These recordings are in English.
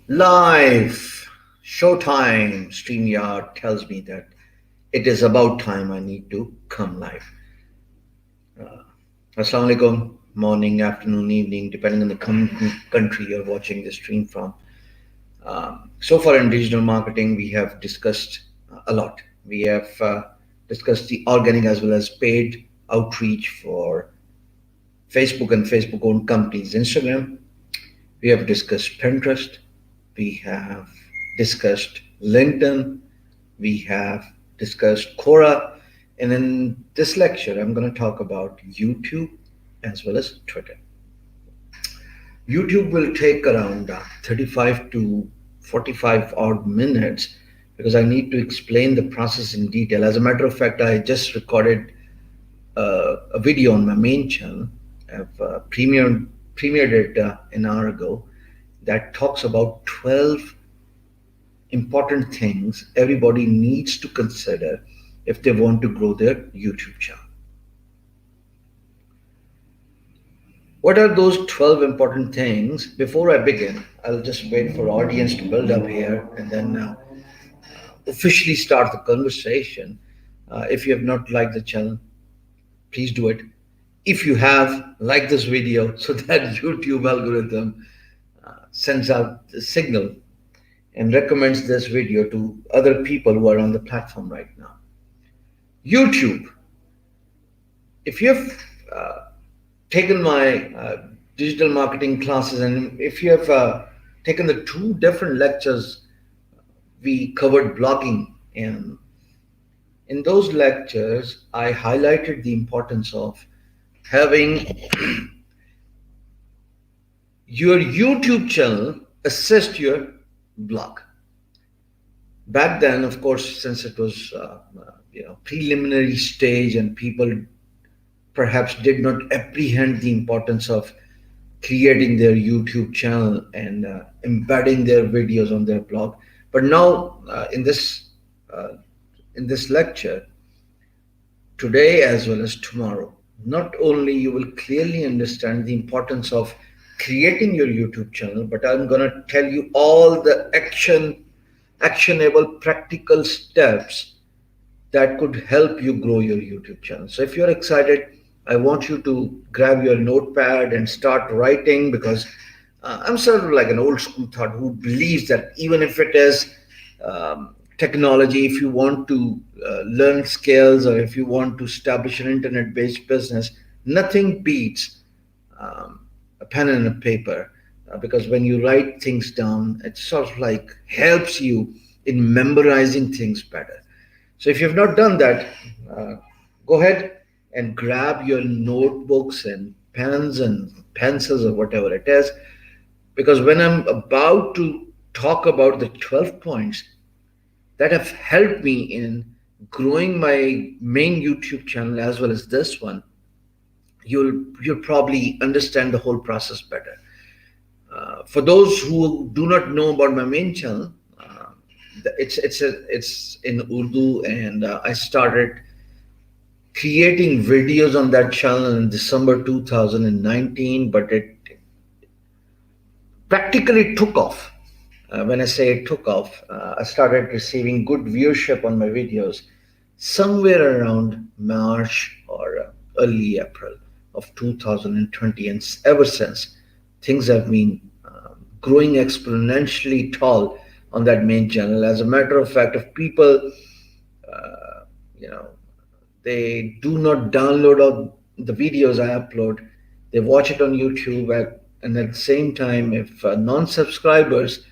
Live showtime StreamYard tells me that it is about time I need to come live. Assalamu alaikum, morning, afternoon, evening, depending on the country you're watching the stream from. So far in digital marketing, we have discussed a lot. We have discussed the organic as well as paid outreach for Facebook and Facebook owned companies, Instagram. We have discussed Pinterest. We have discussed LinkedIn. We have discussed Quora. And in this lecture, I'm going to talk about YouTube as well as Twitter. YouTube will take around 35 to 45 odd minutes because I need to explain the process in detail. As a matter of fact, I just recorded a video on my main channel. I've premiered it an hour ago that talks about 12 important things everybody needs to consider if they want to grow their YouTube channel. What are those 12 important things? Before I begin, I'll just wait for audience to build up here and then officially start the conversation. If you have not liked the channel, please do it. If you have, like this video so that YouTube algorithm sends out the signal and recommends this video to other people who are on the platform right now. YouTube. If you have taken my digital marketing classes and if you have taken the two different lectures, we covered blogging, and in those lectures, I highlighted the importance of having your YouTube channel assist your blog. Back then, of course, since it was preliminary stage and people perhaps did not apprehend the importance of creating their YouTube channel and embedding their videos on their blog. But now, uh, in this lecture, today as well as tomorrow, not only you will clearly understand the importance of creating your YouTube channel, but I'm going to tell you all the actionable practical steps that could help you grow your YouTube channel. So if you're excited, I want you to grab your notepad and start writing because I'm sort of like an old school thought who believes that even if it is technology, if you want to learn skills or if you want to establish an internet based business, nothing beats a pen and a paper because when you write things down, it sort of like helps you in memorizing things better. So if you've not done that, uh, go ahead and grab your notebooks and pens and pencils or whatever it is, because when I'm about to talk about the 12 points that have helped me in growing my main YouTube channel as well as this one, you'll probably understand the whole process better. For those who do not know about my main channel, it's in Urdu, and I started creating videos on that channel in December 2019, but it practically took off. When I say it took off, I started receiving good viewership on my videos somewhere around March or early April of 2020, and ever since things have been growing exponentially tall on that main channel. As a matter of fact, if people, uh, you know, they do not download all the videos I upload, they watch it on YouTube, and at the same time, if non-subscribers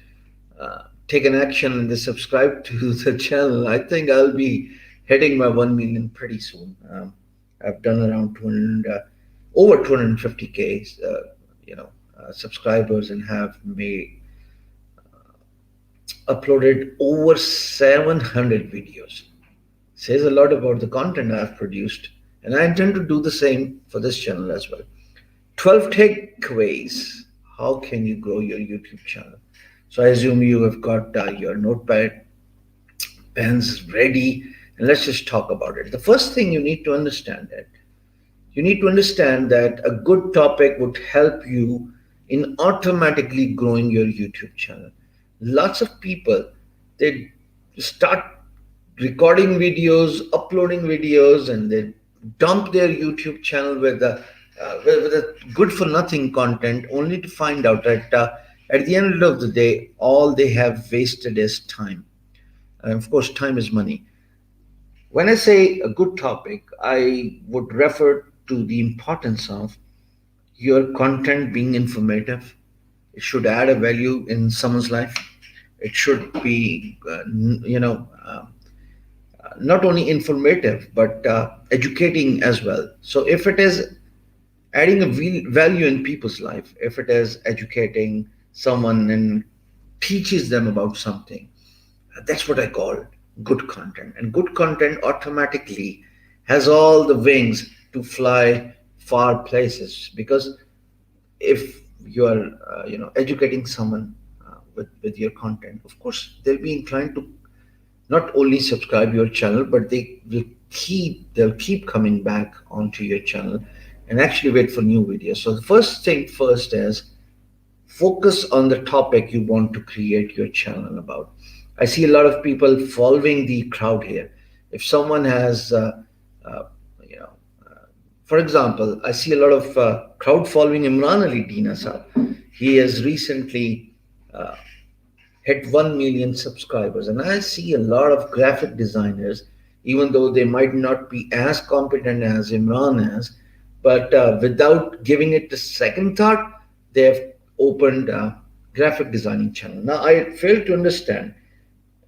take an action and they subscribe to the channel, I think I'll be hitting my 1 million pretty soon. I've done around 200, over 250K, subscribers, and have made uploaded over 700 videos. Says a lot about the content I've produced, and I intend to do the same for this channel as well. 12 takeaways. How can you grow your YouTube channel? So I assume you have got your notepad, pens ready, and let's just talk about it. The first thing you need to understand that a good topic would help you in automatically growing your YouTube channel. lots of people, they start recording videos, uploading videos, and they dump their YouTube channel with a good for nothing content, only to find out that at the end of the day, all they have wasted is time. And of course, time is money. When I say a good topic, I would refer to the importance of your content being informative. It should add a value in someone's life. It should be, not only informative but educating as well. So if it is adding a value in people's life, if it is educating someone and teaches them about something, that's what I call good content. And good content automatically has all the wings to fly far places, because if you are educating someone with your content, of course they'll be inclined to not only subscribe your channel, but they'll keep coming back onto your channel and actually wait for new videos. So the first thing first is focus on the topic you want to create your channel about. I see a lot of people following the crowd here. If someone has uh, you know for example, I see a lot of crowd following Imran Ali Dina Saab. He has recently uh, hit 1 million subscribers. And I see a lot of graphic designers, even though they might not be as competent as Imran is, but without giving it a second thought, they have opened a graphic designing channel. Now, I fail to understand,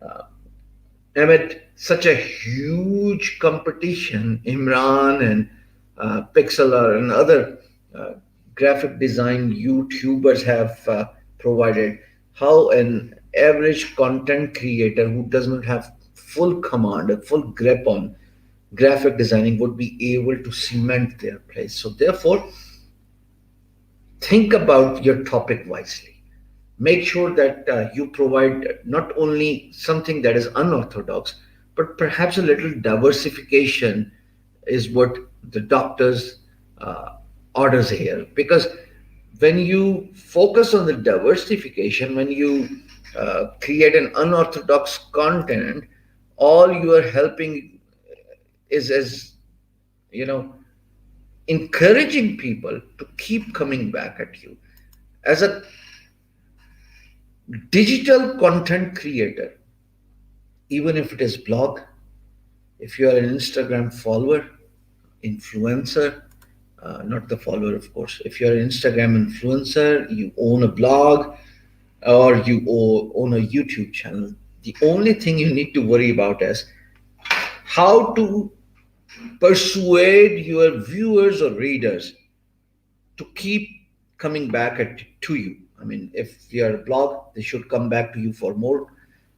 uh, amid such a huge competition, Imran and Pixeler and other uh, graphic design YouTubers have provided, how an average content creator who does not have full command, a full grip on graphic designing would be able to cement their place. So, therefore, think about your topic wisely. Make sure that you provide not only something that is unorthodox, but perhaps a little diversification is what the doctor's uh, orders here. Because when you focus on the diversification, when you create an unorthodox content, all you are helping is as you know encouraging people to keep coming back at you. As a digital content creator, even if it is blog, if you are an Instagram follower, influencer, not the follower, of course. If you're an Instagram influencer, you own a blog, or you own a YouTube channel, the only thing you need to worry about is how to persuade your viewers or readers to keep coming back to you. I mean, if you're a blog, they should come back to you for more,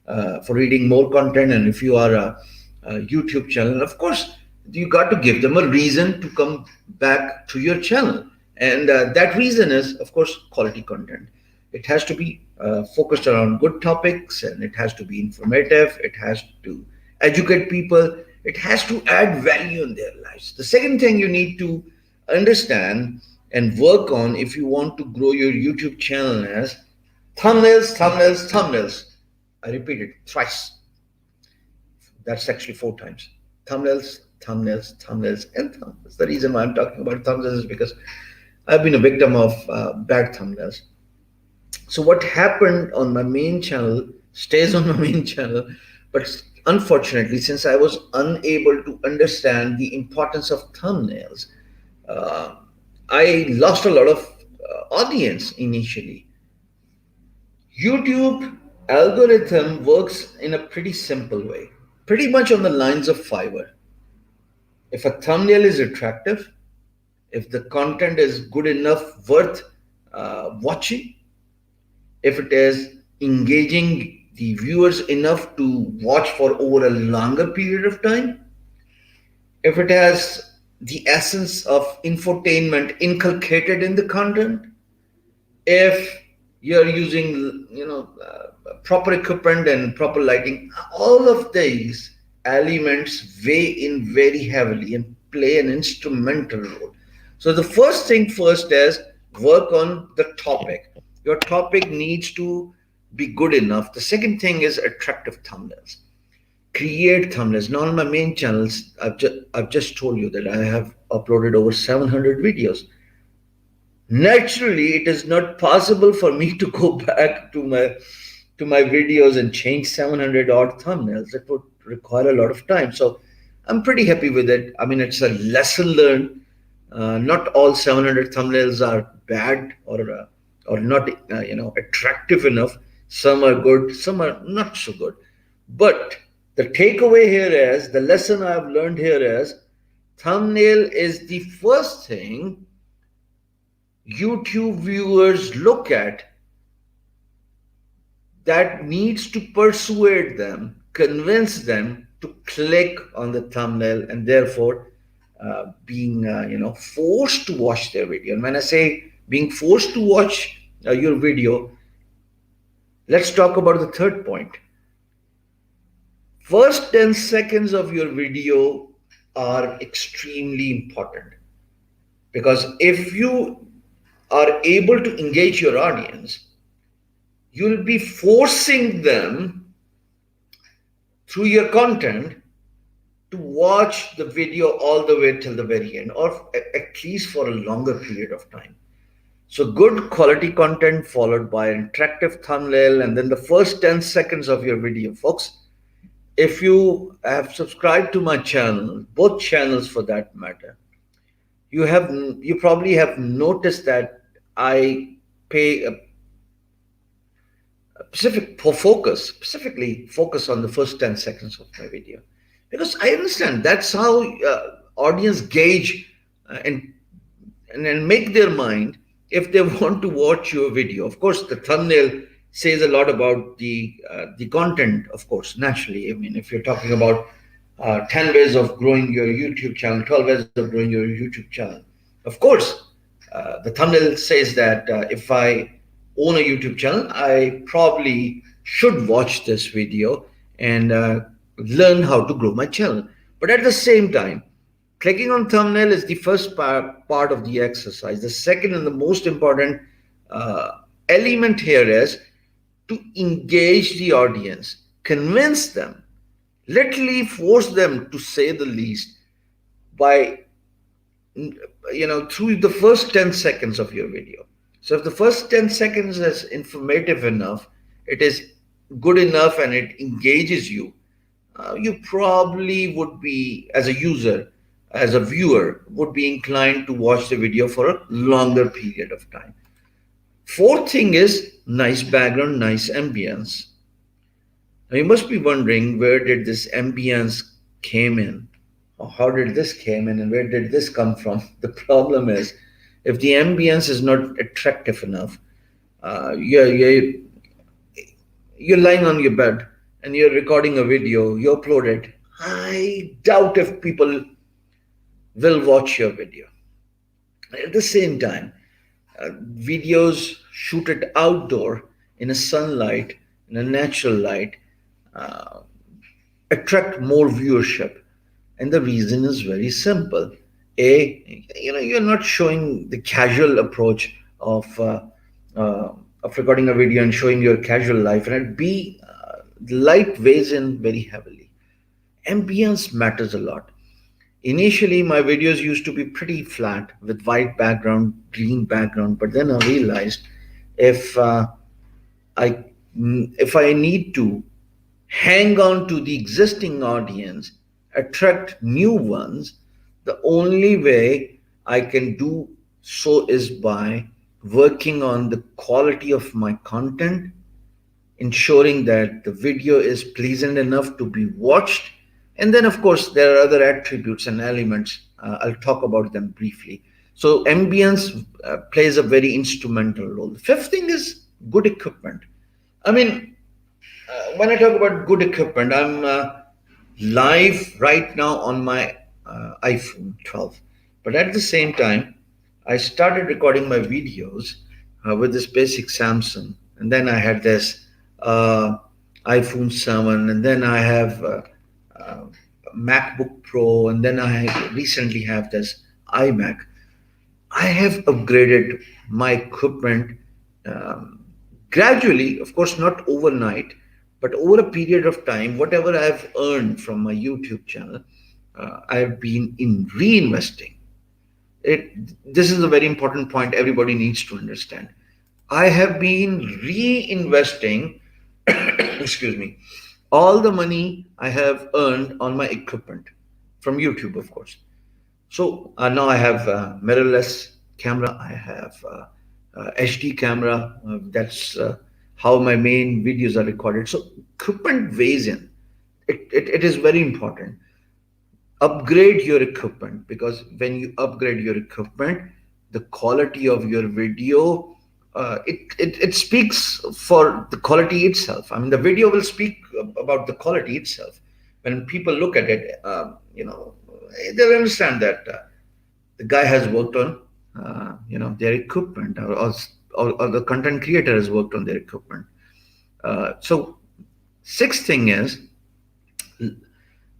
for reading more content. And if you are a YouTube channel, of course, you got to give them a reason to come back to your channel. And that reason is, of course, quality content. It has to be focused around good topics, and it has to be informative. It has to educate people. It has to add value in their lives. The second thing you need to understand and work on if you want to grow your YouTube channel is thumbnails, thumbnails, thumbnails. I repeat it thrice. That's actually four times. Thumbnails, thumbnails, thumbnails, and thumbnails. The reason why I'm talking about thumbnails is because I've been a victim of bad thumbnails. So what happened on my main channel stays on my main channel, but unfortunately, since I was unable to understand the importance of thumbnails, uh, I lost a lot of audience initially. YouTube algorithm works in a pretty simple way, pretty much on the lines of Fiverr. If a thumbnail is attractive, if the content is good enough, worth watching, if it is engaging the viewers enough to watch for over a longer period of time, if it has the essence of infotainment inculcated in the content, if you're using proper equipment and proper lighting, all of these elements weigh in very heavily and play an instrumental role. So the first thing first is work on the topic. Your topic needs to be good enough. The second thing is attractive thumbnails. Create thumbnails. Now on my main channels, I've just told you that I have uploaded over 700 videos. Naturally, it is not possible for me to go back to my videos and change 700 odd thumbnails. It would require a lot of time. So I'm pretty happy with it. I mean, it's a lesson learned. Not all 700 thumbnails are bad or not attractive enough. Some are good, some are not so good. But the takeaway here is, the lesson I've learned here is, thumbnail is the first thing YouTube viewers look at that needs to persuade them, convince them to click on the thumbnail, and therefore being forced to watch their video. And when I say being forced to watch your video, let's talk about the third point. First 10 seconds of your video are extremely important, because if you are able to engage your audience, you'll be forcing them through your content to watch the video all the way till the very end, or at least for a longer period of time. So good quality content followed by an attractive thumbnail, and then the first 10 seconds of your video. Folks, if you have subscribed to my channel, both channels for that matter, you probably have noticed that I pay a specifically focus on the first 10 seconds of my video, because I understand that's how audience gauge and make their mind if they want to watch your video. Of course, the thumbnail says a lot about the content. Of course, naturally, I mean, if you're talking about 10 ways of growing your YouTube channel, 12 ways of growing your YouTube channel, of course, the thumbnail says that if I own a YouTube channel, I probably should watch this video and learn how to grow my channel. But at the same time, clicking on thumbnail is the first part of the exercise. The second and the most important element here is to engage the audience, convince them, literally force them, to say the least, by through the first 10 seconds of your video. So if the first 10 seconds is informative enough, it is good enough, and it engages you, you probably would be, as a user, as a viewer, would be inclined to watch the video for a longer period of time. Fourth thing is nice background, nice ambience. Now you must be wondering, where did this ambience came in? Or how did this came in, and where did this come from? The problem is, if the ambience is not attractive enough, you're lying on your bed and you're recording a video, you upload it. I doubt if people will watch your video. At the same time, videos shooted outdoor in a sunlight, in a natural light, attract more viewership. And the reason is very simple. You're not showing the casual approach of recording a video and showing your casual life. And B, light weighs in very heavily. Ambience matters a lot. Initially, my videos used to be pretty flat with white background, green background, but then I realized if I if I need to hang on to the existing audience, attract new ones, the only way I can do so is by working on the quality of my content, ensuring that the video is pleasant enough to be watched. And then, of course, there are other attributes and elements. I'll talk about them briefly. So ambience plays a very instrumental role. The fifth thing is good equipment. I mean, when I talk about good equipment, I'm live right now on my iPhone 12. But at the same time, I started recording my videos with this basic Samsung. And then I had this iPhone 7, and then I have MacBook Pro, and then I recently have this iMac. I have upgraded my equipment Gradually, of course, not overnight, but over a period of time, whatever I've earned from my YouTube channel, I've been in reinvesting it. This is a very important point everybody needs to understand. I have been reinvesting, excuse me, all the money I have earned on my equipment from YouTube, of course. So now I have mirrorless camera. I have HD camera. That's how my main videos are recorded. So equipment weighs in. It is very important. Upgrade your equipment, because when you upgrade your equipment, the quality of your video, it speaks for the quality itself. I mean, the video will speak about the quality itself. When people look at it, they'll understand that the guy has worked on their equipment, or the content creator has worked on their equipment. So sixth thing is,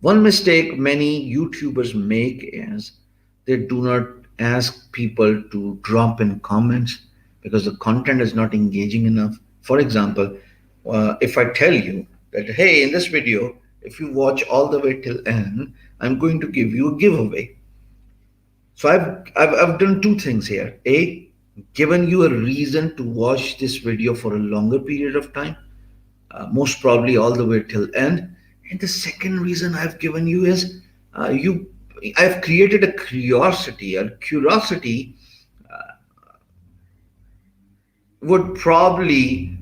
one mistake many YouTubers make is they do not ask people to drop in comments because the content is not engaging enough. For example, if I tell you that, hey, in this video, if you watch all the way till end, I'm going to give you a giveaway. So I've done two things here. A, given you a reason to watch this video for a longer period of time, most probably all the way till end. And the second reason I've given you is, you I've created a curiosity. A curiosity would probably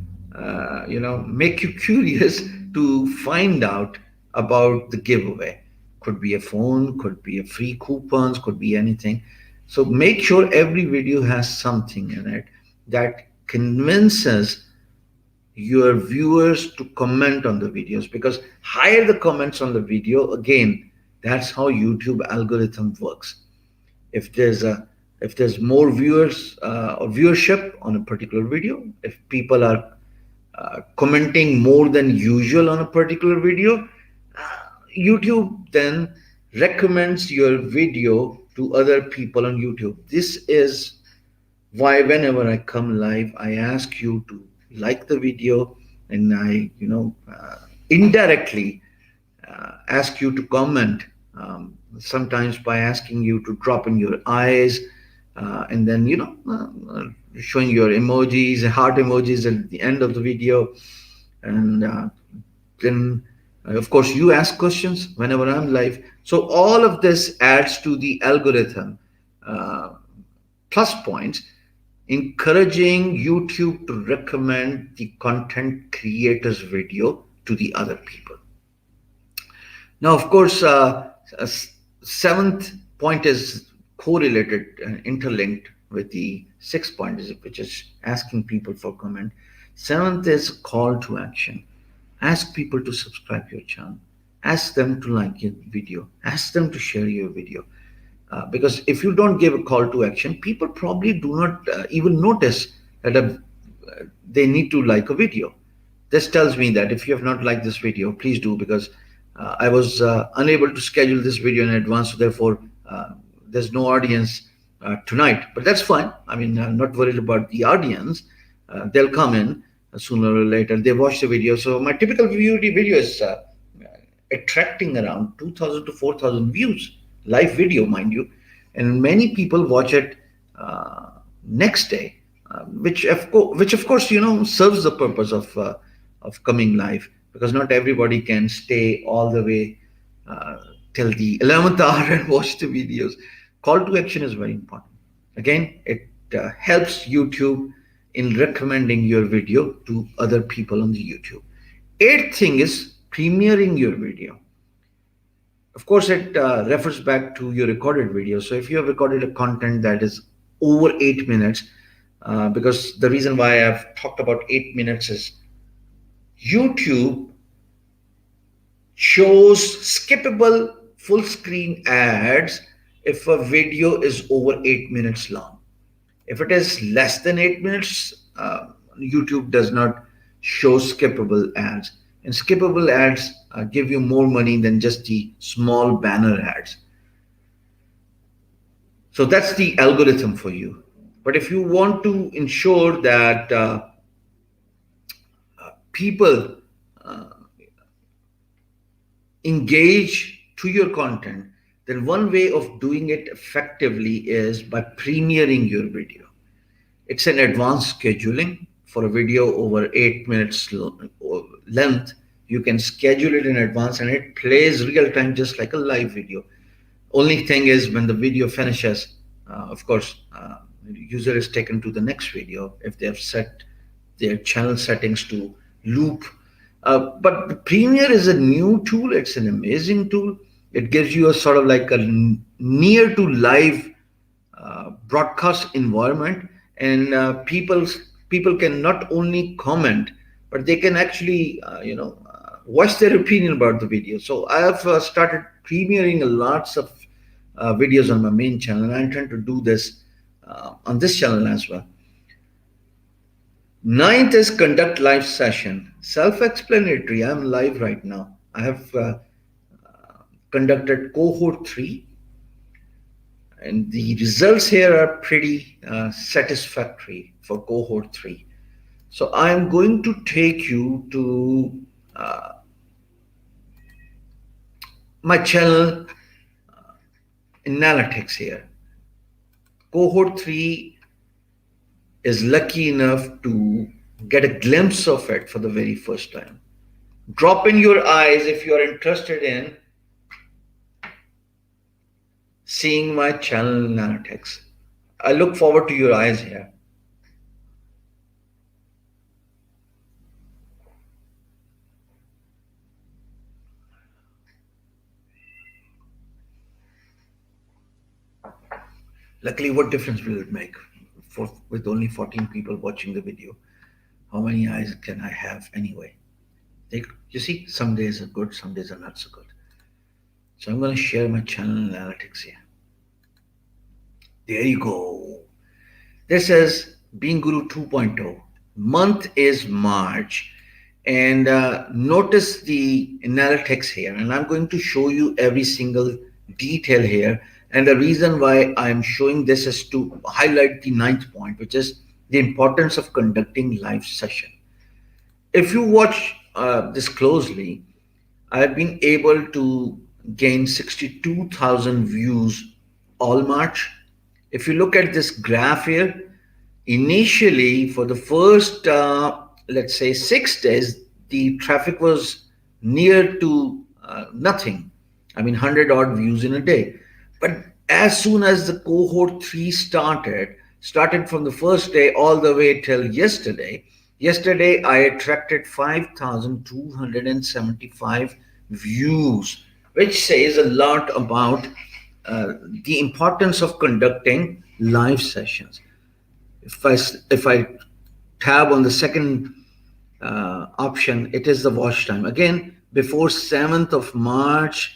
make you curious to find out about the giveaway. Could be a phone, could be a free coupons, could be anything. So make sure every video has something in it that convinces your viewers to comment on the videos, because higher the comments on the video, again, that's how YouTube algorithm works. If there's more viewers or viewership on a particular video, if people are commenting more than usual on a particular video, YouTube then recommends your video to other people on YouTube. This is why whenever I come live, I ask you to like the video, and I, indirectly ask you to comment, sometimes by asking you to drop in your eyes, and then, showing your emojis, heart emojis at the end of the video. And then, of course, you ask questions whenever I'm live. So all of this adds to the algorithm plus points, encouraging YouTube to recommend the content creator's video to the other people. Now, of course, seventh point is correlated and interlinked with the sixth point, which is asking people for comment. Seventh is call to action. Ask people to subscribe to your channel. Ask them to like your video. Ask them to share your video. Because if you don't give a call to action, people probably do not even notice that they need to like a video. This tells me that if you have not liked this video, please do, because I was unable to schedule this video in advance, so therefore there's no audience tonight. But that's fine. I mean, I'm not worried about the audience. They'll come in sooner or later. They watch the video. So my typical video is attracting around 2,000 to 4,000 views. Live video, mind you, and many people watch it next day, which of course serves the purpose of coming live, because not everybody can stay all the way till the 11th hour and watch the videos. Call to action is very important. Again, it helps YouTube in recommending your video to other people on the YouTube. Eighth thing is premiering your video. Of course, it refers back to your recorded video. So if you have recorded a content that is over 8 minutes, because the reason why I've talked about 8 minutes is YouTube shows skippable full screen ads if a video is over 8 minutes long. If it is less than 8 minutes, YouTube does not show skippable ads. And skippable ads give you more money than just the small banner ads. So that's the algorithm for you. But if you want to ensure that people engage to your content, then one way of doing it effectively is by premiering your video. It's an advanced scheduling for a video over 8 minutes length. You can schedule it in advance and it plays real time just like a live video. Only thing is when the video finishes, of course, user is taken to the next video if they have set their channel settings to loop. But the Premiere is a new tool. It's an amazing tool. It gives you a sort of like a near to live broadcast environment, and people can not only comment, but they can actually voice their opinion about the video. So I have started premiering lots of videos on my main channel, and I intend to do this on this channel as well. Ninth is conduct live session. Self-explanatory. I'm live right now. I have conducted cohort 3, and the results here are pretty satisfactory for cohort 3. So I'm going to take you to my channel analytics here. Cohort 3 is lucky enough to get a glimpse of it for the very first time. Drop in your eyes if you are interested in seeing my channel analytics. I look forward to your eyes here. Luckily, what difference will it make with only 14 people watching the video? How many eyes can I have anyway? You see, some days are good, some days are not so good. So I'm going to share my channel analytics here. There you go. This is Being Guru 2.0. Month is March. And notice the analytics here. And I'm going to show you every single detail here. And the reason why I'm showing this is to highlight the 9th point, which is the importance of conducting live session. If you watch this closely, I've been able to gain 62,000 views all March. If you look at this graph here, initially for the first, let's say 6 days, the traffic was near to nothing. I mean, 100 odd views in a day. But as soon as the cohort 3 started from the first day all the way till yesterday I attracted 5,275 views, which says a lot about the importance of conducting live sessions. If I tab on the second option, it is the watch time. Again, before 7th of March,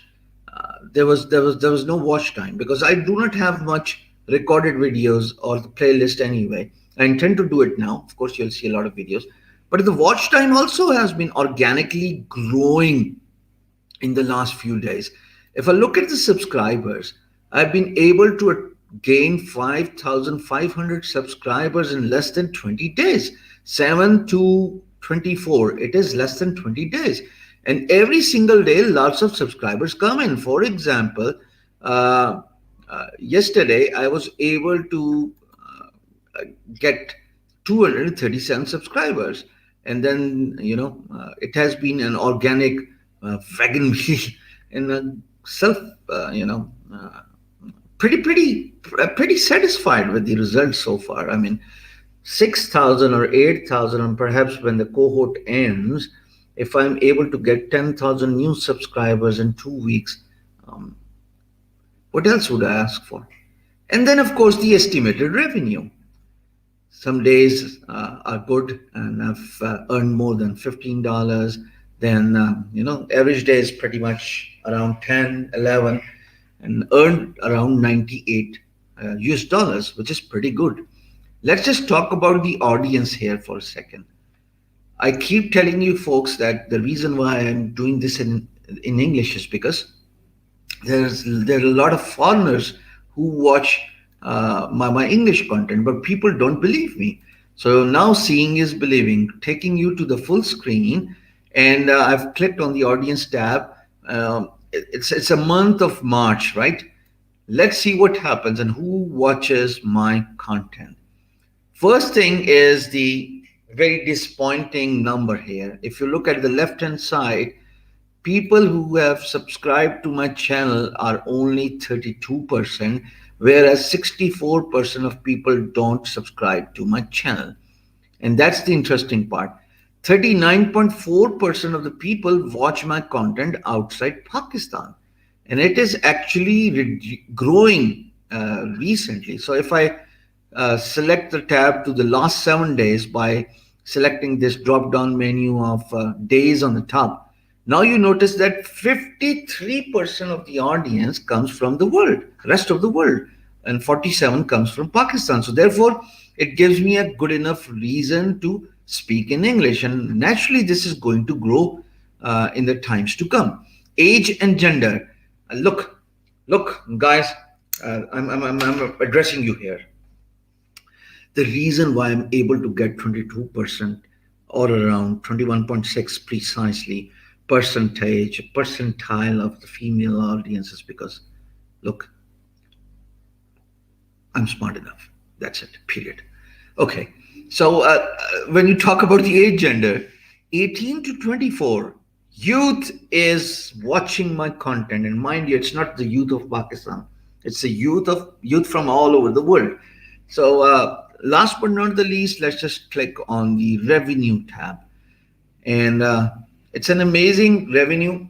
there was no watch time because I do not have much recorded videos or the playlist anyway. I intend to do it now. Of course, you'll see a lot of videos, but the watch time also has been organically growing in the last few days. If I look at the subscribers, I've been able to gain 5,500 subscribers in less than 20 days. 7 to 24, it is less than 20 days. And every single day, lots of subscribers come in. For example, yesterday, I was able to get 237 subscribers. And then, it has been an organic wagon wheel and pretty satisfied with the results so far. I mean, 6,000 or 8,000, and perhaps when the cohort ends, if I'm able to get 10,000 new subscribers in 2 weeks, what else would I ask for? And then, of course, the estimated revenue. Some days are good, and I've earned more than $15. Then, average day is pretty much around 10, 11, and earned around 98 US dollars, which is pretty good. Let's just talk about the audience here for a second. I keep telling you folks that the reason why I'm doing this in English is because there are a lot of foreigners who watch my English content, but people don't believe me. So now seeing is believing, taking you to the full screen, and I've clicked on the audience tab. It's a month of March, right? Let's see what happens and who watches my content. First thing is the very disappointing number here. If you look at the left hand side, people who have subscribed to my channel are only 32%, whereas 64% of people don't subscribe to my channel. And that's the interesting part. 39.4% of the people watch my content outside Pakistan. And it is actually growing recently. So if I select the tab to the last 7 days by selecting this drop down menu of days on the top, now you notice that 53% of the audience comes from the world, rest of the world, and 47 comes from Pakistan. So therefore, it gives me a good enough reason to speak in English, and naturally, this is going to grow in the times to come. Age and gender. Look, guys, I'm addressing you here. The reason why I'm able to get 22% or around 21.6 precisely percentile of the female audience is because, look, I'm smart enough. That's it, period. Okay, so when you talk about the age gender, 18 to 24, youth is watching my content. And mind you, it's not the youth of Pakistan, it's the youth from all over the world. So last but not the least, let's just click on the revenue tab. And it's an amazing revenue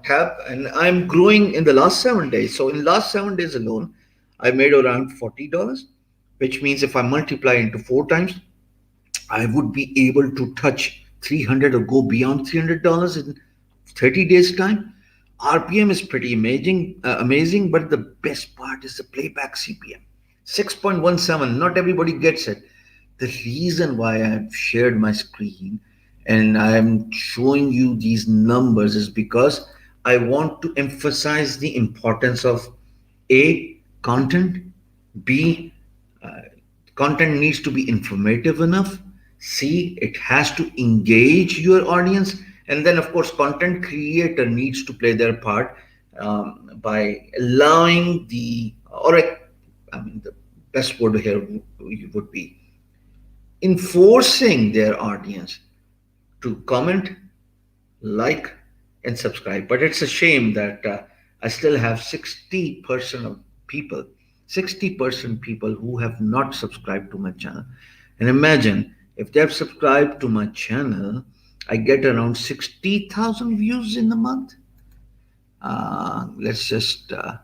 tab, and I'm growing in the last 7 days. So in last 7 days alone, I made around $40, which means if I multiply into 4 times, I would be able to touch 300 or go beyond $300 in 30 days time. RPM is pretty amazing, but the best part is the playback CPM, 6.17. Not everybody gets it. The reason why I've shared my screen and I'm showing you these numbers is because I want to emphasize the importance of A, content, B, uh, content needs to be informative enough, C, it has to engage your audience, and then, of course, content creator needs to play their part by allowing I mean, the best word here would be enforcing their audience to comment, like, and subscribe. But it's a shame that I still have 60% of people, 60% people who have not subscribed to my channel. And imagine if they have subscribed to my channel, I get around 60,000 views in a month. Uh, let's just uh,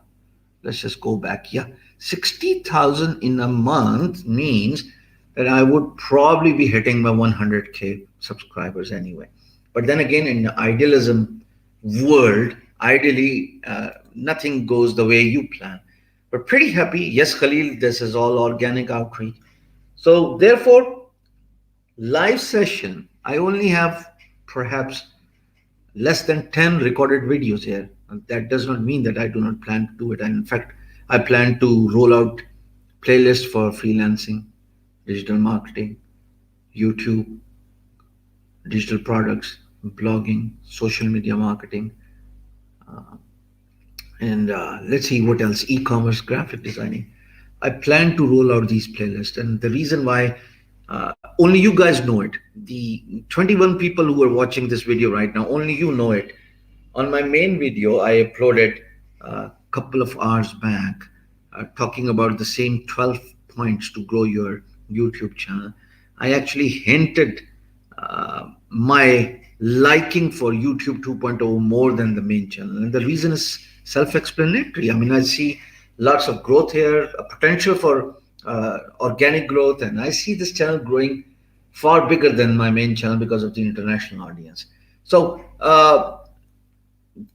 let's just go back. Yeah, 60,000 in a month means that I would probably be hitting my 100K subscribers anyway. But then again, in the idealism world, ideally, nothing goes the way you plan. But pretty happy. Yes, Khalil, this is all organic outreach. So therefore, live session, I only have perhaps less than 10 recorded videos here. That does not mean that I do not plan to do it. And in fact, I plan to roll out playlists for freelancing, digital marketing, YouTube, digital products, blogging, social media marketing, and let's see what else, e-commerce, graphic designing. I plan to roll out these playlists, and the reason why only you guys know it. The 21 people who are watching this video right now, only you know it. On my main video, I uploaded a couple of hours back talking about the same 12 points to grow your YouTube channel. I actually hinted my liking for YouTube 2.0 more than the main channel. And the reason is self explanatory. I mean, I see lots of growth here, a potential for organic growth, and I see this channel growing far bigger than my main channel because of the international audience. So,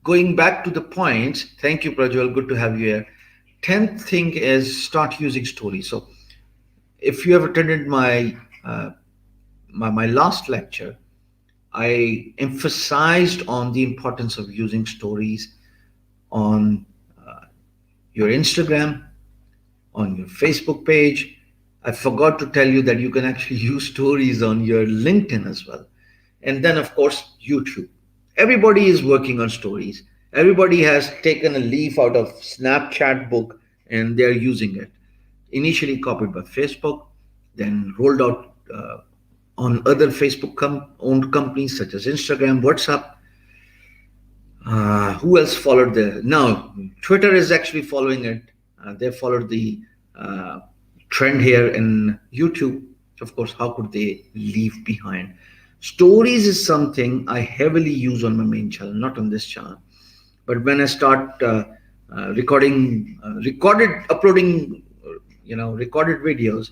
going back to the points, thank you, Prajwal. Good to have you here. 10th thing is start using stories. So, if you have attended my last lecture, I emphasized on the importance of using stories on your Instagram, on your Facebook page. I forgot to tell you that you can actually use stories on your LinkedIn as well. And then, of course, YouTube. Everybody is working on stories. Everybody has taken a leaf out of Snapchat book and they're using it. Initially copied by Facebook, then rolled out on other Facebook owned companies such as Instagram, WhatsApp. Who else followed there? Now, Twitter is actually following it. They followed the uh, trend here in YouTube. Of course, how could they leave behind? Stories is something I heavily use on my main channel, not on this channel. But when I start uploading, recorded videos,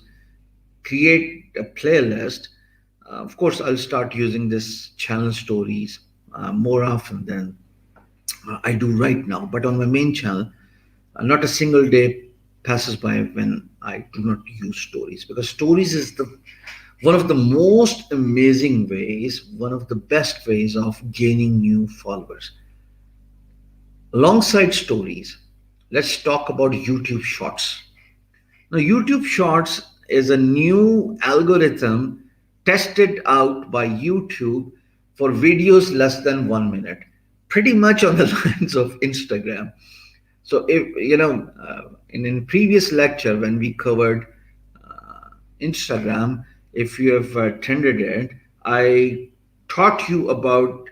create a playlist, of course, I'll start using this channel stories more often than I do right now. But on my main channel, not a single day passes by when I do not use stories, because stories is the one of the most amazing ways, one of the best ways of gaining new followers. Alongside stories, let's talk about YouTube Shorts. Now, YouTube Shorts is a new algorithm tested out by YouTube for videos less than 1 minute, pretty much on the lines of Instagram. So, if in previous lecture when we covered Instagram, if you have attended it, I taught you about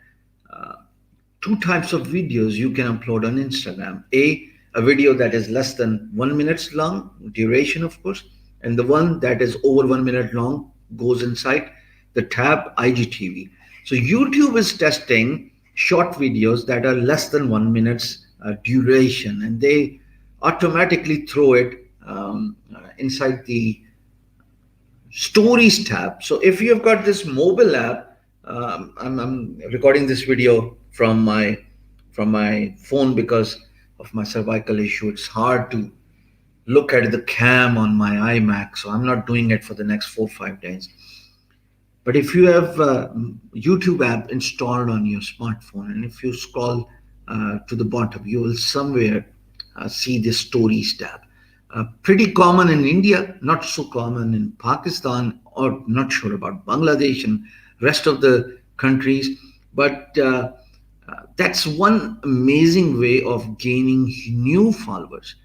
two types of videos you can upload on Instagram. A video that is less than 1 minute long, duration, of course, and the one that is over 1 minute long goes inside the tab IGTV. So YouTube is testing short videos that are less than 1 minute's duration, and they automatically throw it inside the stories tab. So if you've got this mobile app, I'm recording this video from my phone because of my cervical issue. It's hard to look at the cam on my iMac, so I'm not doing it for the next 4 or 5 days. But if you have YouTube app installed on your smartphone, and if you scroll to the bottom, you will somewhere see this stories tab. Pretty common in India, not so common in Pakistan, or not sure about Bangladesh and rest of the countries. But that's one amazing way of gaining new followers.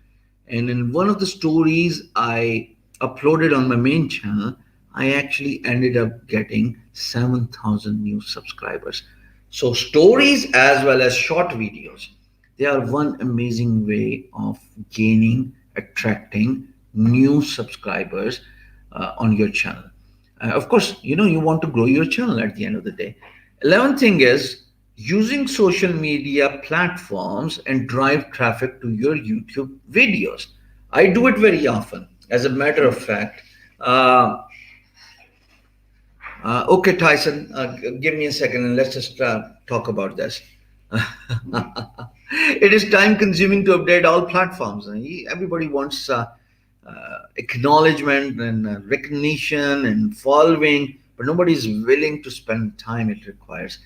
And in one of the stories I uploaded on my main channel, I actually ended up getting 7,000 new subscribers. So stories as well as short videos, they are one amazing way of attracting new subscribers on your channel. Of course, you want to grow your channel at the end of the day. 11th thing is using social media platforms and drive traffic to your YouTube videos. I do it very often. As a matter of fact, okay, Tyson, give me a second and let's just talk about this. It is time consuming to update all platforms. Everybody wants acknowledgement and recognition and following, but nobody is willing to spend time it requires.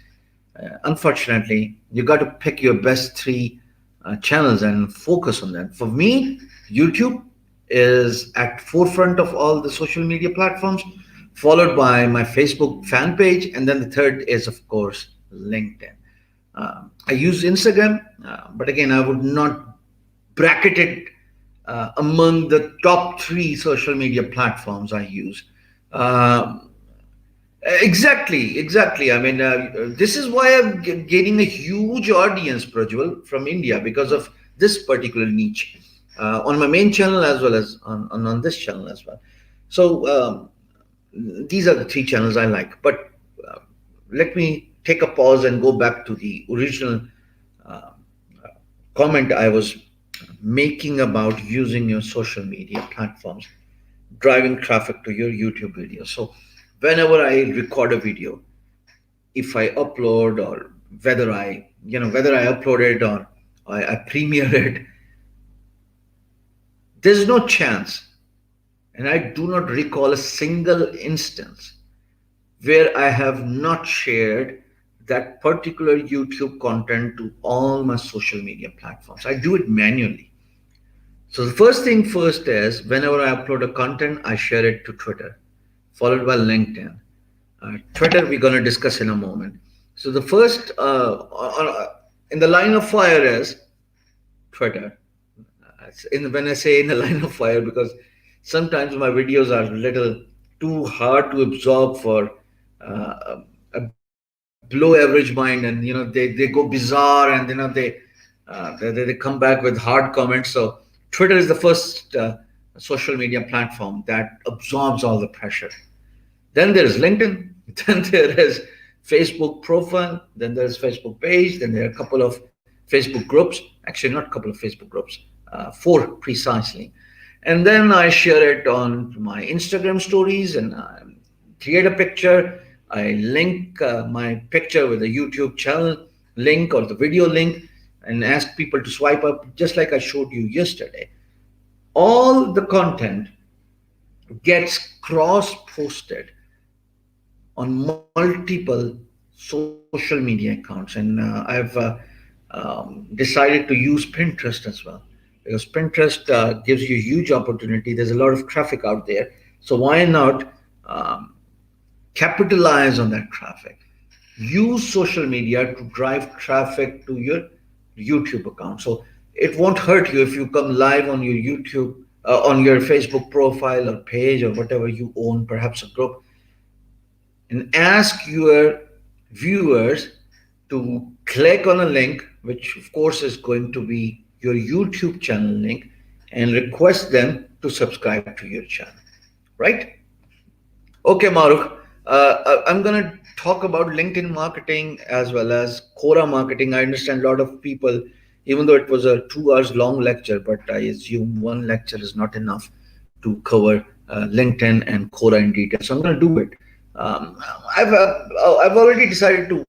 Unfortunately, you got to pick your best three channels and focus on them. For me, YouTube is at forefront of all the social media platforms, followed by my Facebook fan page, and then the third is, of course, LinkedIn. I use Instagram, but again, I would not bracket it among the top three social media platforms I use. Exactly. I mean, this is why I'm gaining a huge audience, Prajwal, from India because of this particular niche on my main channel as well as on this channel as well. So these are the three channels I like. But let me take a pause and go back to the original uh, comment I was making about using your social media platforms, driving traffic to your YouTube videos. So whenever I record a video, if I upload or whether I upload it or I premiere it, there's no chance, and I do not recall a single instance where I have not shared that particular YouTube content to all my social media platforms. I do it manually. So the first thing first is whenever I upload a content, I share it to Twitter, followed by LinkedIn. Twitter, we're going to discuss in a moment. So the first in the line of fire is Twitter. When I say in the line of fire, because sometimes my videos are a little too hard to absorb for a below average mind, and they go bizarre, and they come back with hard comments. So Twitter is the first social media platform that absorbs all the pressure. Then there is LinkedIn. Then there is Facebook profile. Then there is Facebook page. Then there are a couple of Facebook groups. Actually, not a couple of Facebook groups, four precisely. And then I share it on my Instagram stories and create a picture. I link my picture with a YouTube channel link or the video link and ask people to swipe up, just like I showed you yesterday. All the content gets cross posted on multiple social media accounts, and I've decided to use Pinterest as well, because Pinterest gives you huge opportunity. There's a lot of traffic out there, so why not um, capitalize on that traffic? Use social media to drive traffic to your YouTube account. So it won't hurt you if you come live on your YouTube, on your Facebook profile or page or whatever you own, perhaps a group, and ask your viewers to click on a link, which of course is going to be your YouTube channel link, and request them to subscribe to your channel. Right? Okay, Maruk. I'm going to talk about LinkedIn marketing as well as Quora marketing. I understand a lot of people, even though it was a 2 hours long lecture, but I assume one lecture is not enough to cover LinkedIn and Quora in detail. So I'm going to do it. Um, I've already decided to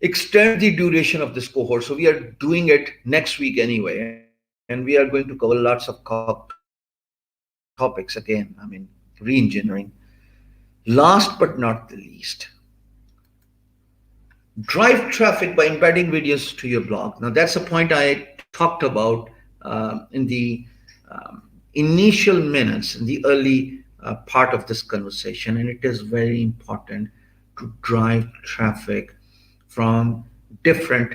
extend the duration of this cohort. So we are doing it next week anyway, and we are going to cover lots of topics again. I mean, re-engineering. Last but not the least, drive traffic by embedding videos to your blog. Now, that's a point I talked about in the initial minutes, in the early part of this conversation, and it is very important to drive traffic from different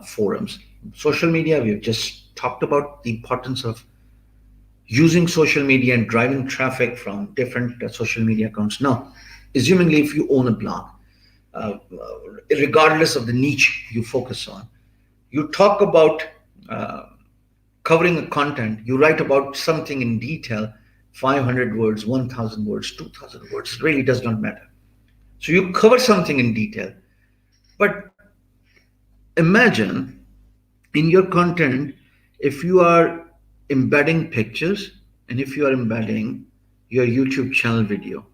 forums. Social media, we've just talked about the importance of using social media and driving traffic from different social media accounts. Now, assumingly, if you own a blog, uh, regardless of the niche you focus on, you talk about uh, covering a content, you write about something in detail, 500 words, 1000 words, 2000 words, it really does not matter. So you cover something in detail. But imagine in your content, if you are embedding pictures and if you are embedding your YouTube channel video,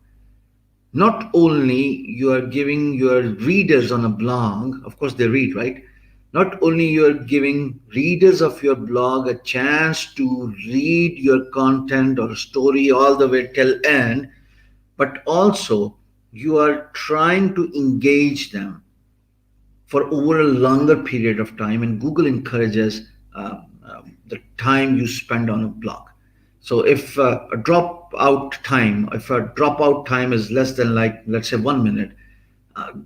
not only you are giving your readers on a blog, of course they read, right? Not only you are giving readers of your blog a chance to read your content or story all the way till end, but also you are trying to engage them for over a longer period of time, and Google encourages the time you spend on a blog. So if if a dropout time is less than, like, let's say 1 minute,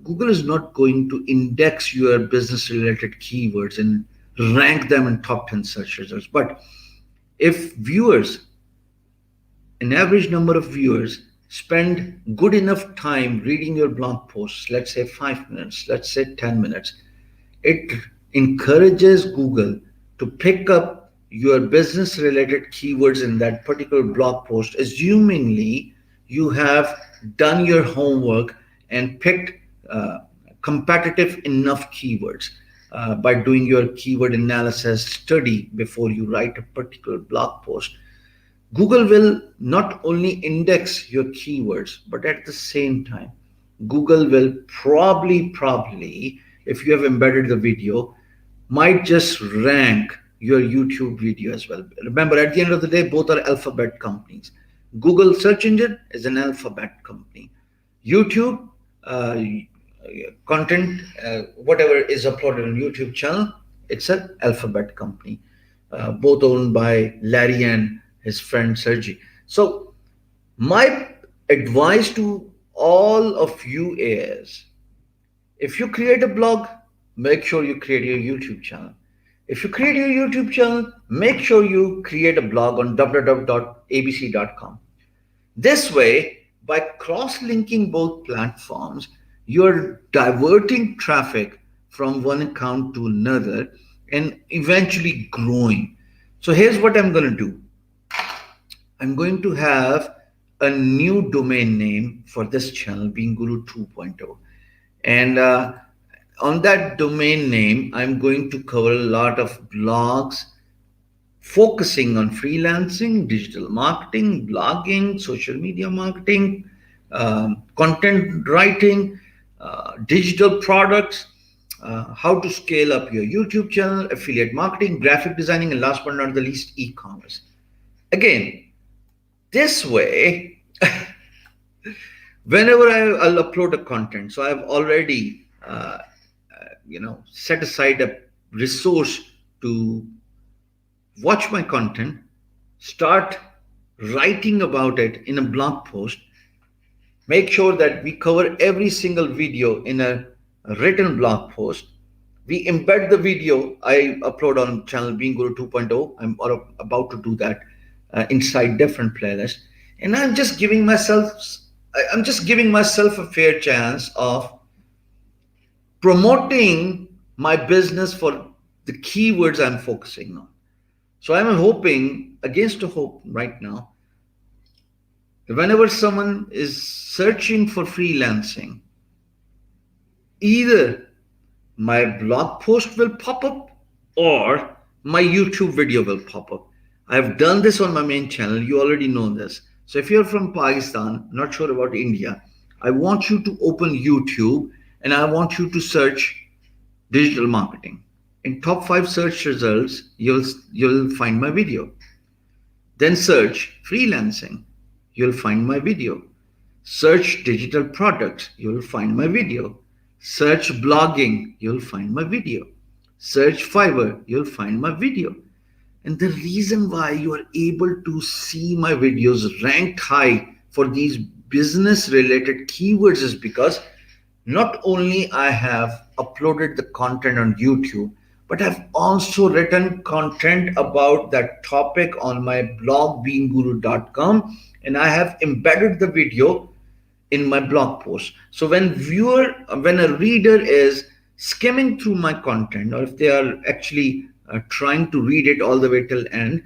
Google is not going to index your business related keywords and rank them in top 10 search results. But if viewers, an average number of viewers, spend good enough time reading your blog posts, let's say 5 minutes, let's say 10 minutes, it encourages Google to pick up your business related keywords in that particular blog post, assumingly you have done your homework and picked uh, competitive enough keywords by doing your keyword analysis study before you write a particular blog post. Google will not only index your keywords, but at the same time, Google will probably, if you have embedded the video, might just rank your YouTube video as well. Remember, at the end of the day, both are alphabet companies. Google search engine is an alphabet company. YouTube uh, content, whatever is uploaded on YouTube channel, it's an alphabet company. both owned by Larry and his friend Sergey. So, my advice to all of you is, if you create a blog, make sure you create your YouTube channel. If you create your YouTube channel, make sure you create a blog on www.abc.com. This way, by cross linking both platforms, you're diverting traffic from one account to another and eventually growing. So, here's what I'm going to do. I'm going to have a new domain name for this channel, being Guru 2.0. And on that domain name, I'm going to cover a lot of blogs focusing on freelancing, digital marketing, blogging, social media marketing, content writing, digital products, how to scale up your YouTube channel, affiliate marketing, graphic designing, and last but not the least, e commerce. Again, this way, whenever I'll upload a content, so I've already set aside a resource to watch my content, start writing about it in a blog post, make sure that we cover every single video in a written blog post. We embed the video I upload on channel Being Guru 2.0. I'm about to do that inside different playlists, and I'm just giving myself a fair chance of promoting my business for the keywords I'm focusing on. So I'm hoping, against a hope right now, that whenever someone is searching for freelancing, either my blog post will pop up or my YouTube video will pop up. I've done this on my main channel. You already know this. So if you're from Pakistan, not sure about India, I want you to open YouTube and I want you to search digital marketing. In top 5 search results, you'll find my video. Then search freelancing, you'll find my video. Search digital products, you'll find my video. Search blogging, you'll find my video. Search Fiverr, you'll find my video. And the reason why you are able to see my videos ranked high for these business related keywords is because not only I have uploaded the content on YouTube, but I've also written content about that topic on my blog beingguru.com, and I have embedded the video in my blog post. So when a reader is skimming through my content, or if they are actually trying to read it all the way till end,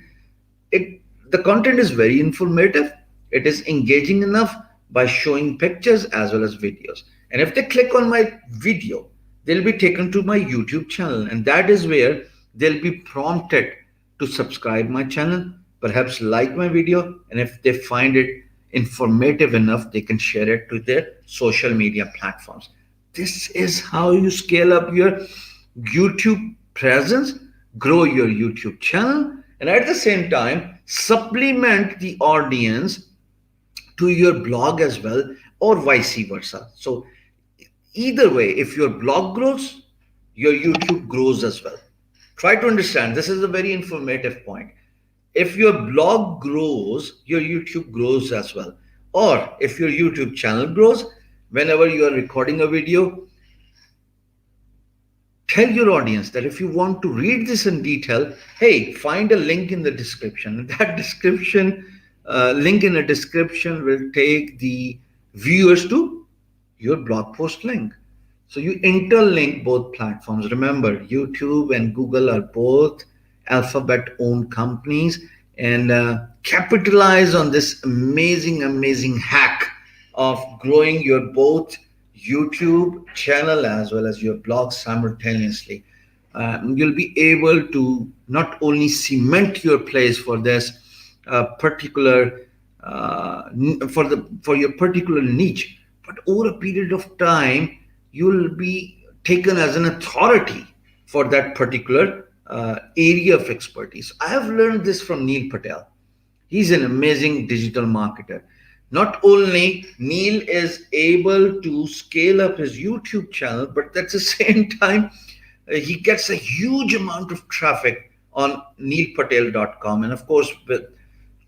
the content is very informative. It is engaging enough by showing pictures as well as videos. And if they click on my video, they'll be taken to my YouTube channel, and that is where they'll be prompted to subscribe my channel, perhaps like my video, and if they find it informative enough, they can share it to their social media platforms. This is how you scale up your YouTube presence, grow your YouTube channel, and at the same time supplement the audience to your blog as well, or vice versa. So either way, if your blog grows, your YouTube grows as well. Try to understand, this is a very informative point. If your blog grows, your YouTube grows as well. Or if your YouTube channel grows, whenever you are recording a video, tell your audience that if you want to read this in detail, hey, find a link in the description. That link in the description will take the viewers to your blog post link. So you interlink both platforms. Remember, YouTube and Google are both Alphabet owned companies, and capitalize on this amazing hack of growing your both YouTube channel as well as your blog simultaneously. You'll be able to not only cement your place for this particular for your particular niche, but over a period of time you'll be taken as an authority for that particular area of expertise. I have learned this from Neil Patel. He's an amazing digital marketer. Not only Neil is able to scale up his YouTube channel, but at the same time, he gets a huge amount of traffic on neilpatel.com, and of course with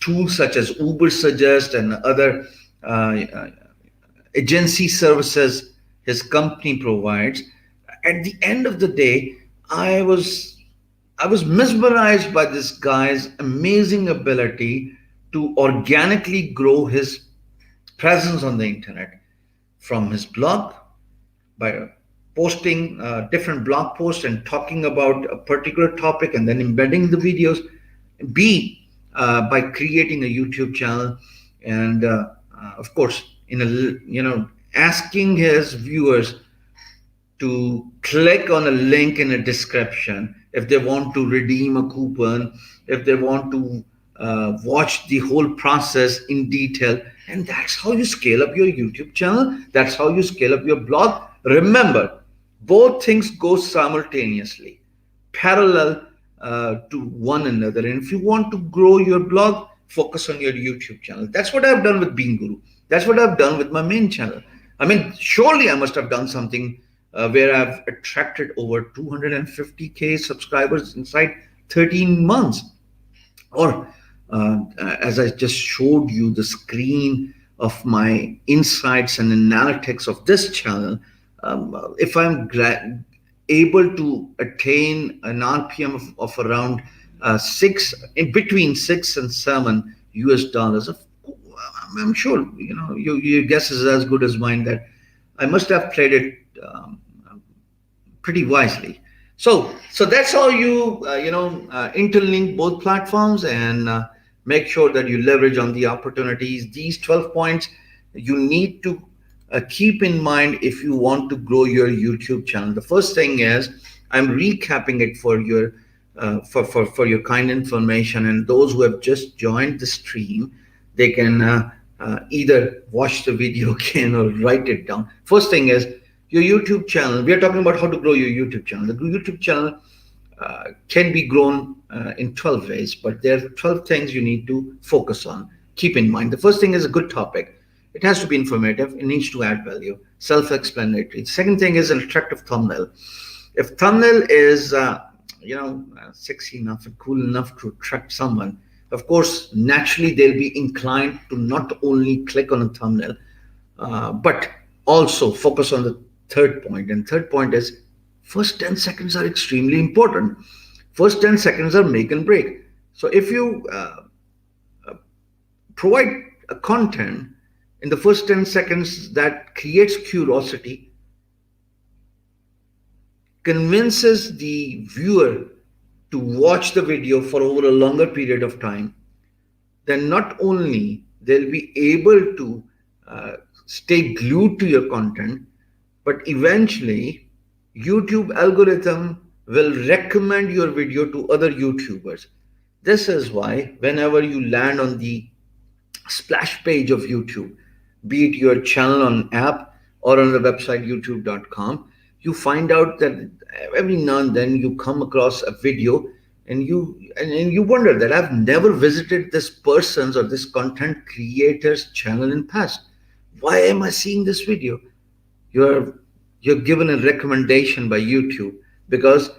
tools such as Uber Suggest and other uh, agency services his company provides. At the end of the day, I was I was mesmerized by this guy's amazing ability to organically grow his presence on the internet, from his blog by posting different blog posts and talking about a particular topic and then embedding the videos, b by creating a YouTube channel, and of course in a asking his viewers to click on a link in a description if they want to redeem a coupon, if they want to watch the whole process in detail. And that's how you scale up your YouTube channel. That's how you scale up your blog. Remember, both things go simultaneously, parallel to one another. And if you want to grow your blog, focus on your YouTube channel. That's what I've done with Bean Guru. That's what I've done with my main channel. I mean, surely I must have done something where I've attracted over 250K subscribers inside 13 months. Or as I just showed you the screen of my insights and analytics of this channel, if I'm able to attain an RPM of around in between 6 and 7 US dollars, I'm sure your guess is as good as mine that I must have played it pretty wisely. So that's how you interlink both platforms and make sure that you leverage on the opportunities. These 12 points you need to keep in mind if you want to grow your YouTube channel. The first thing is, I'm recapping it for your for your kind information, and those who have just joined the stream, they can either watch the video again or write it down. First thing is, your YouTube channel. We are talking about how to grow your YouTube channel. The YouTube channel can be grown in 12 ways, but there are 12 things you need to focus on. Keep in mind. The first thing is a good topic. It has to be informative. It needs to add value, self-explanatory. The second thing is an attractive thumbnail. If thumbnail is sexy enough and cool enough to attract someone, of course, naturally they'll be inclined to not only click on a thumbnail, but also focus on the third point. And third point is, first 10 seconds are extremely important. First 10 seconds are make and break. So if you provide a content in the first 10 seconds that creates curiosity, convinces the viewer to watch the video for over a longer period of time, then not only they'll be able to stay glued to your content, but eventually YouTube algorithm will recommend your video to other YouTubers. This is why whenever you land on the splash page of YouTube, be it your channel on app or on the website youtube.com, you find out that every now and then you come across a video and you wonder that I've never visited this person's or this content creator's channel in past. Why am I seeing this video? You're given a recommendation by YouTube because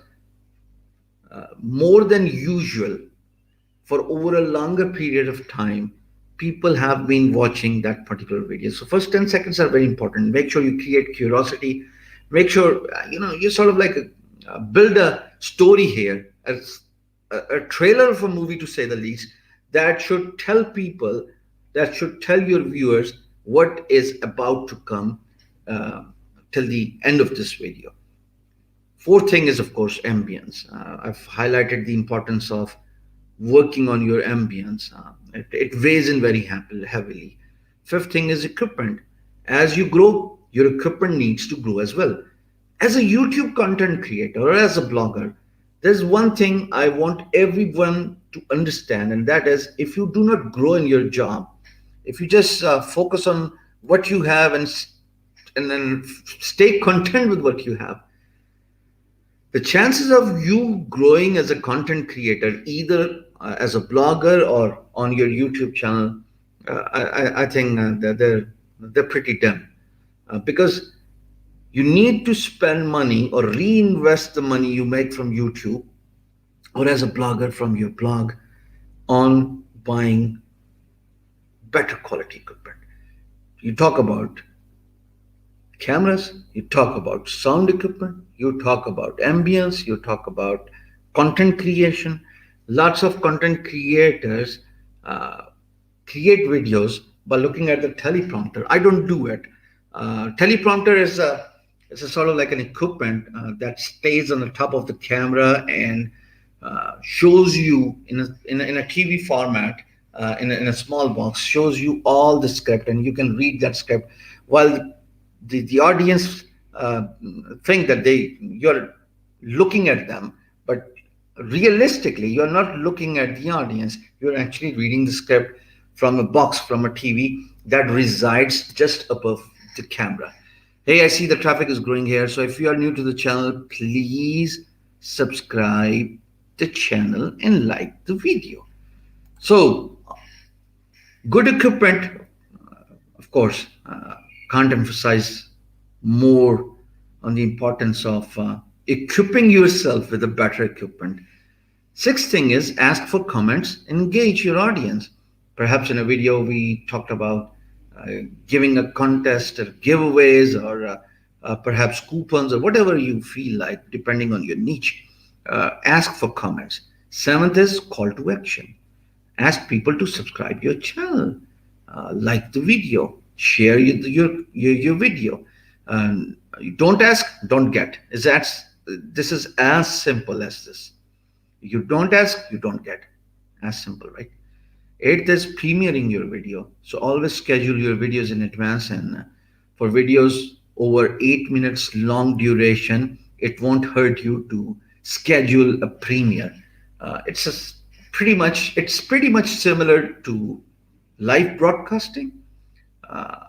more than usual, for over a longer period of time, people have been watching that particular video. So first 10 seconds are very important. Make sure you create curiosity. Make sure you sort of like build a story here, as a trailer of a movie, to say the least, that should tell people, that should tell your viewers what is about to come till the end of this video. Fourth thing is, of course, ambience. I've highlighted the importance of working on your ambience. It weighs in very heavily. Fifth thing is equipment. As you grow, your equipment needs to grow as well. As a YouTube content creator or as a blogger, there's one thing I want everyone to understand, and that is, if you do not grow in your job, if you just focus on what you have and then stay content with what you have, the chances of you growing as a content creator, either as a blogger or on your YouTube channel, I think they're pretty dim, because you need to spend money or reinvest the money you make from YouTube or as a blogger from your blog on buying better quality equipment. You talk about cameras, you talk about sound equipment, you talk about ambience, you talk about content creation. Lots of content creators uh, create videos by looking at the teleprompter. I don't do it. Teleprompter is a sort of like an equipment that stays on the top of the camera and shows you in a TV format, in a small box, shows you all the script, and you can read that script while the audience think that you're looking at them, but realistically you're not looking at the audience. You're actually reading the script from a box, from a TV that resides just above the camera. Hey, I see the traffic is growing here, so if you are new to the channel, please subscribe the channel and like the video. So good equipment, of course, can't emphasize more on the importance of equipping yourself with a better equipment. Sixth thing is ask for comments, engage your audience. Perhaps in a video we talked about giving a contest or giveaways, or perhaps coupons, or whatever you feel like, depending on your niche. Ask for comments. Seventh is call to action. Ask people to subscribe your channel, like the video, share your video. Don't ask, don't get. This is as simple as this. You don't ask, you don't get. As simple, right? Eighth is premiering your video. So always schedule your videos in advance, and for videos over 8 minutes long duration, it won't hurt you to schedule a premiere. It's pretty much similar to live broadcasting, uh,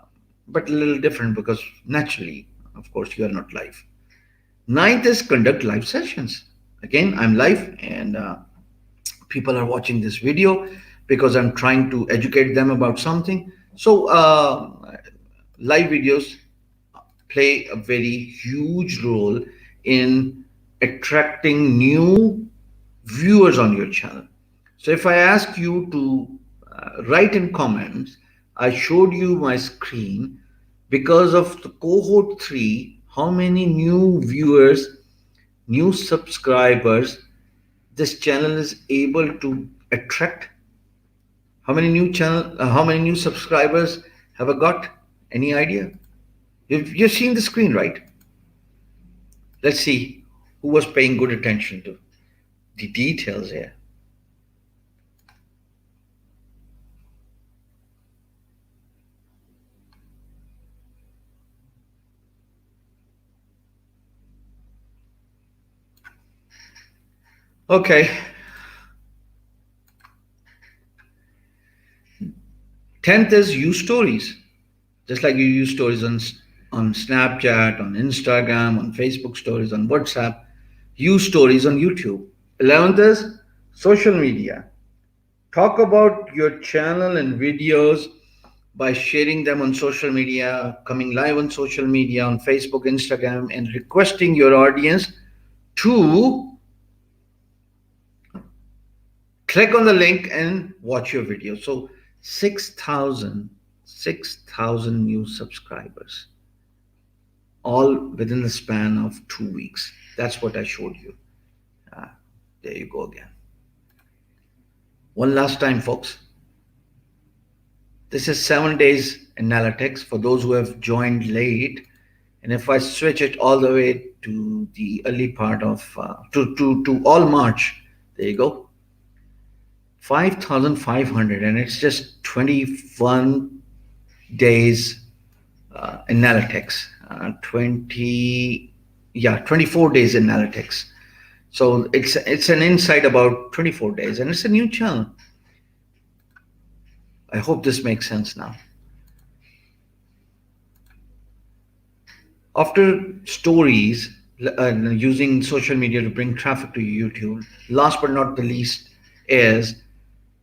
but a little different because naturally, of course, you are not live. Ninth is conduct live sessions. Again, I'm live, and people are watching this video because I'm trying to educate them about something. So, live videos play a very huge role in attracting new viewers on your channel. So, if I ask you to write in comments, I showed you my screen because of the cohort 3, how many new viewers, new subscribers this channel is able to attract. How many new subscribers have I got? Any idea? You've seen the screen, right? Let's see who was paying good attention to the details here. Okay. 10th is use stories. Just like you use stories on Snapchat, on Instagram, on Facebook stories, on WhatsApp, use stories on YouTube. 11th is social media. Talk about your channel and videos by sharing them on social media, coming live on social media, on Facebook, Instagram, and requesting your audience to click on the link and watch your video. So 6,000 new subscribers, all within the span of 2 weeks. That's what I showed you. Uh, there you go again. One last time, folks. This is 7 days analytics for those who have joined late. And if I switch it all the way to the early part of, to all March, there you go. 5,500, and it's just 21 days analytics. 24 days analytics. So it's an insight about 24 days, and it's a new channel. I hope this makes sense now. After stories, using social media to bring traffic to YouTube, last but not the least is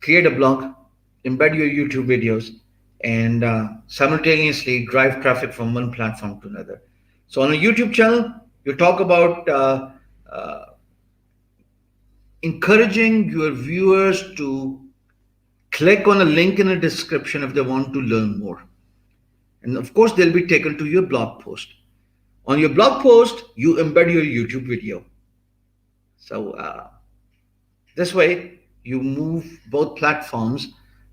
create a blog, embed your YouTube videos, and simultaneously drive traffic from one platform to another. So on a YouTube channel, you talk about encouraging your viewers to click on a link in the description if they want to learn more. And of course, they'll be taken to your blog post. On your blog post, you embed your YouTube video. So this way, you move both platforms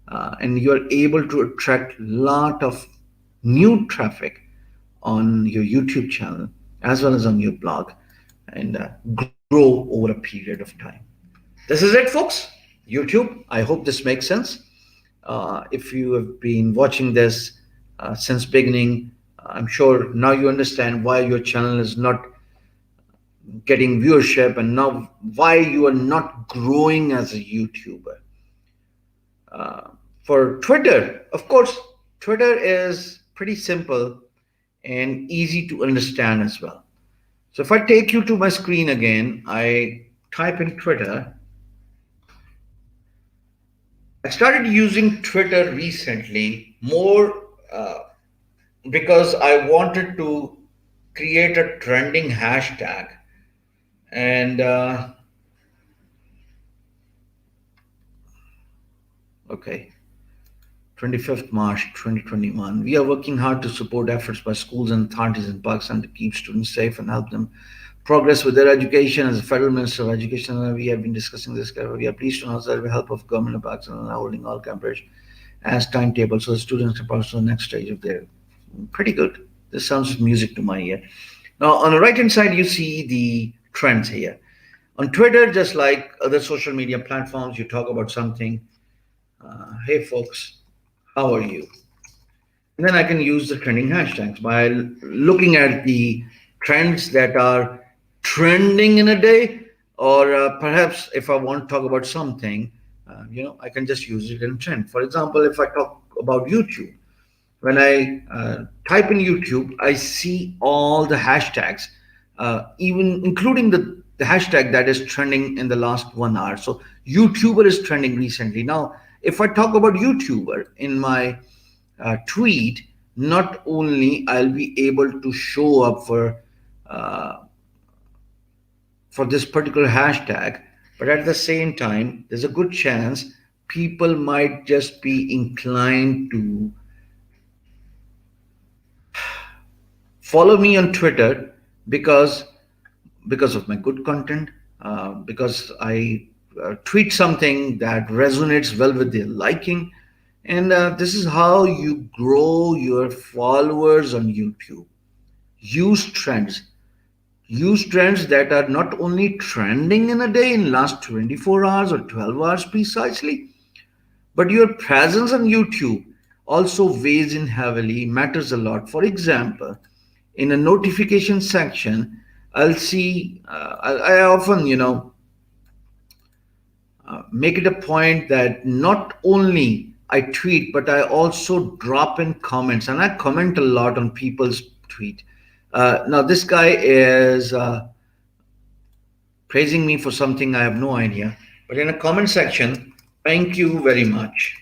and you're able to attract a lot of new traffic on your YouTube channel as well as on your blog and grow over a period of time. This is it, folks. YouTube. I hope this makes sense. If you have been watching this since beginning, I'm sure now you understand why your channel is not getting viewership and now why you are not growing as a YouTuber. For Twitter, of course, Twitter is pretty simple and easy to understand as well. So if I take you to my screen again, I type in Twitter. I started using Twitter recently more because I wanted to create a trending hashtag. And okay, 25th March 2021. We are working hard to support efforts by schools and authorities in Pakistan to keep students safe and help them progress with their education. As the Federal Minister of Education, we have been discussing this. We are pleased to announce that with the help of government of Pakistan are holding all campus as timetable, so the students can pass to the next stage of their. Pretty good. This sounds music to my ear. Now, on the right hand side, you see the trends here. On Twitter, just like other social media platforms, you talk about something. Hey, folks, how are you? And then I can use the trending hashtags by looking at the trends that are trending in a day, or perhaps if I want to talk about something, I can just use it in trend. For example, if I talk about YouTube, when I type in YouTube, I see all the hashtags, even including the hashtag that is trending in the last 1 hour. So YouTuber is trending recently. Now, if I talk about YouTuber in my tweet, not only I'll be able to show up uh, for this particular hashtag, but at the same time, there's a good chance people might just be inclined to follow me on Twitter because of my good content, because I tweet something that resonates well with their liking, and this is how you grow your followers on YouTube. Use trends. Use trends that are not only trending in a day in last 24 hours or 12 hours precisely, but your presence on YouTube also weighs in heavily, matters a lot. For example, in a notification section, I'll see, I often, make it a point that not only I tweet, but I also drop in comments and I comment a lot on people's tweet. Now, this guy is praising me for something I have no idea, but in a comment section, thank you very much.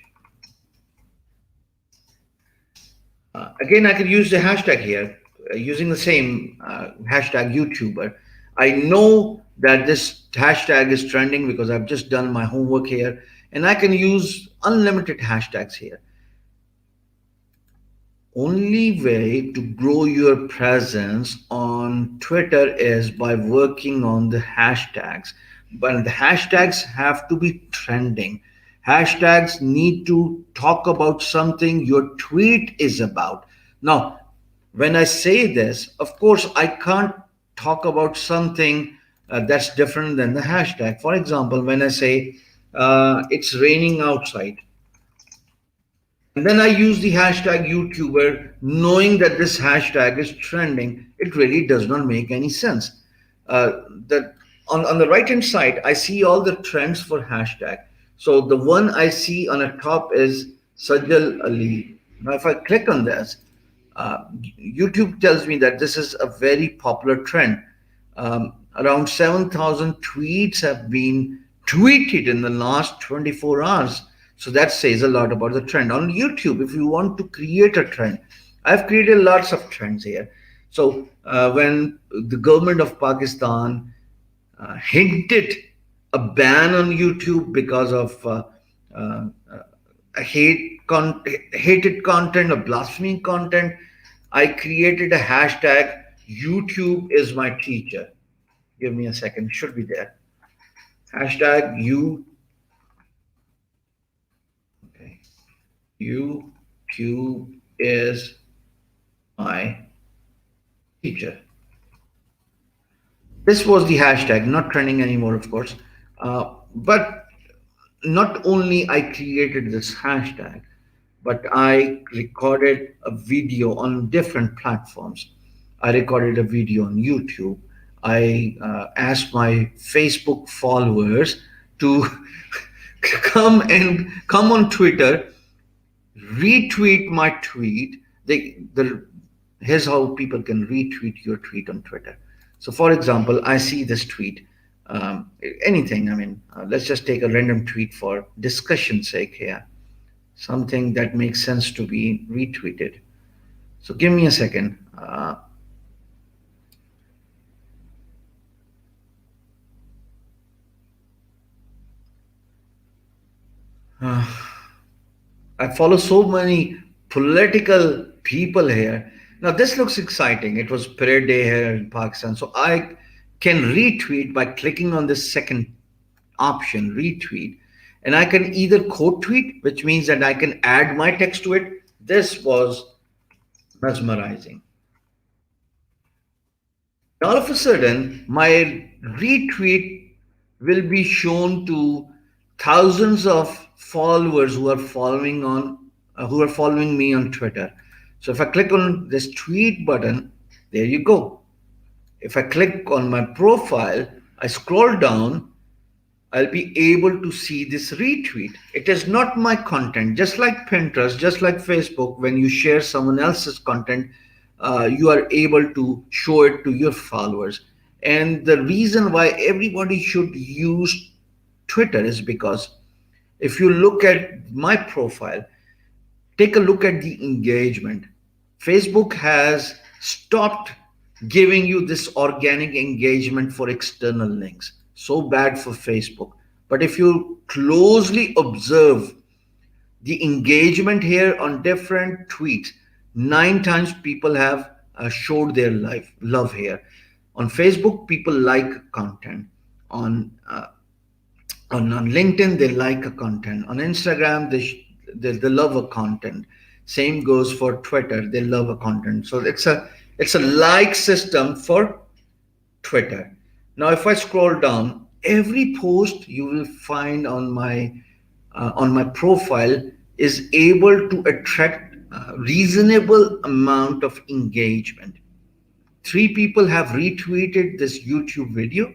Again, I could use the hashtag here, using the same hashtag YouTuber. I know that this hashtag is trending because I've just done my homework here, and I can use unlimited hashtags here. Only way to grow your presence on Twitter is by working on the hashtags. But the hashtags have to be trending. Hashtags need to talk about something your tweet is about. Now, when I say this, of course, I can't talk about something that's different than the hashtag. For example, when I say it's raining outside, and then I use the hashtag YouTuber, knowing that this hashtag is trending. It really does not make any sense. That on the right hand side, I see all the trends for hashtag. So the one I see on the top is Sajjal Ali. Now, if I click on this, YouTube tells me that this is a very popular trend. Around 7,000 tweets have been tweeted in the last 24 hours. So that says a lot about the trend. On YouTube, if you want to create a trend, I've created lots of trends here. So when the government of Pakistan hinted a ban on YouTube because of uh, a hated content or blasphemy content. I created a hashtag YouTube is my teacher. Give me a second, it should be there. Hashtag okay. YouTube is my teacher. This was the hashtag, not trending anymore, of course. But not only I created this hashtag, but I recorded a video on different platforms. I recorded a video on YouTube. I asked my Facebook followers to come on Twitter, retweet my tweet. Here's how people can retweet your tweet on Twitter. So, for example, I see this tweet, anything. I mean, let's just take a random tweet for discussion's sake here. Something that makes sense to be retweeted. So, give me a second. Uh, I follow so many political people here. Now, this looks exciting. It was Parade Day here in Pakistan. So, I can retweet by clicking on this second option, retweet. And I can either quote tweet, which means that I can add my text to it. This was mesmerizing. All of a sudden, my retweet will be shown to thousands of followers who are following me on Twitter. So if I click on this tweet button, there you go. If I click on my profile, I scroll down, I'll be able to see this retweet. It is not my content. Just like Pinterest, just like Facebook, when you share someone else's content, you are able to show it to your followers. And the reason why everybody should use Twitter is because if you look at my profile, take a look at the engagement. Facebook has stopped giving you this organic engagement for external links. So bad for Facebook. But if you closely observe the engagement here on different tweets, 9 times people have showed their love here. On Facebook, people like content. On on LinkedIn, they like a content. On Instagram, they love a content. Same goes for Twitter. They love a content. So it's a like system for Twitter. Now, if I scroll down, every post you will find on my profile is able to attract a reasonable amount of engagement. 3 people have retweeted this YouTube video.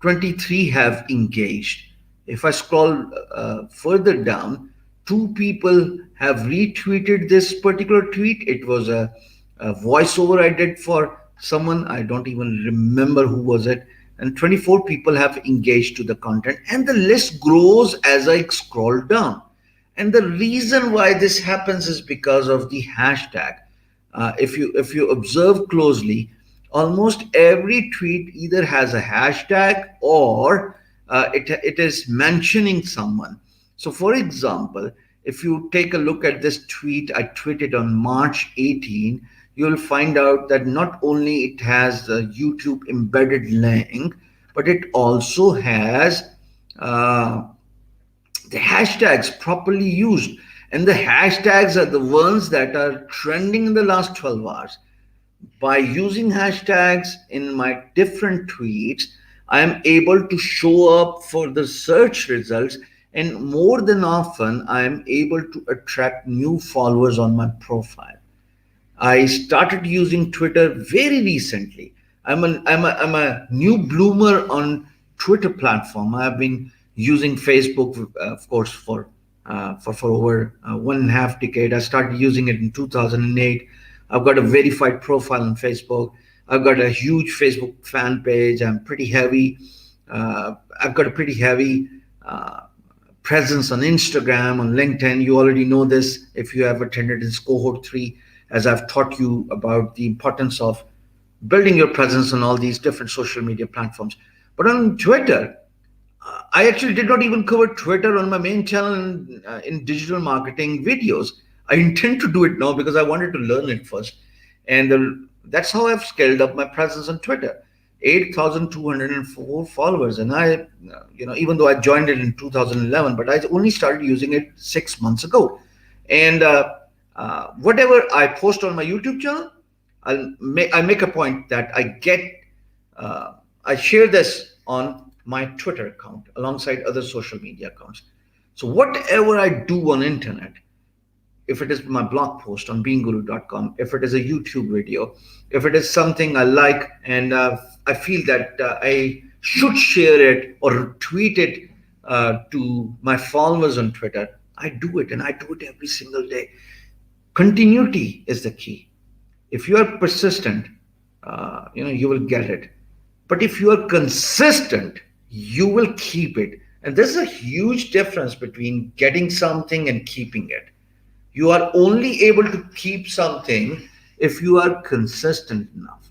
23 have engaged. If I scroll further down, 2 people have retweeted this particular tweet. It was a voiceover I did for someone. I don't even remember who was it. And 24 people have engaged to the content. And the list grows as I scroll down. And the reason why this happens is because of the hashtag. If you observe closely, almost every tweet either has a hashtag or it is mentioning someone. So, for example, if you take a look at this tweet I tweeted on March 18, you'll find out that not only it has the YouTube embedded link, but it also has uh, the hashtags properly used. And the hashtags are the ones that are trending in the last 12 hours. By using hashtags in my different tweets, I am able to show up for the search results, and more than often, I am able to attract new followers on my profile. I started using Twitter very recently. I'm a new bloomer on Twitter platform. I've been using Facebook, of course, for over 1.5 decade. I started using it in 2008. I've got a verified profile on Facebook. I've got a huge Facebook fan page. I'm pretty heavy. I've got a pretty heavy presence on Instagram, on LinkedIn. You already know this if you have attended this cohort 3, as I've taught you about the importance of building your presence on all these different social media platforms. But on Twitter, I actually did not even cover Twitter on my main channel in digital marketing videos. I intend to do it now because I wanted to learn it first. And that's how I've scaled up my presence on Twitter. 8,204 followers. And even though I joined it in 2011, but I only started using it 6 months ago. And whatever I post on my YouTube channel, I make a point that uh, I share this on my Twitter account alongside other social media accounts. So whatever I do on internet, if it is my blog post on beingguru.com, if it is a YouTube video, if it is something I like and I feel that I should share it or tweet it to my followers on Twitter, I do it, and I do it every single day. Continuity is the key. If you are persistent, you will get it. But if you are consistent, you will keep it. And there's a huge difference between getting something and keeping it. You are only able to keep something if you are consistent enough.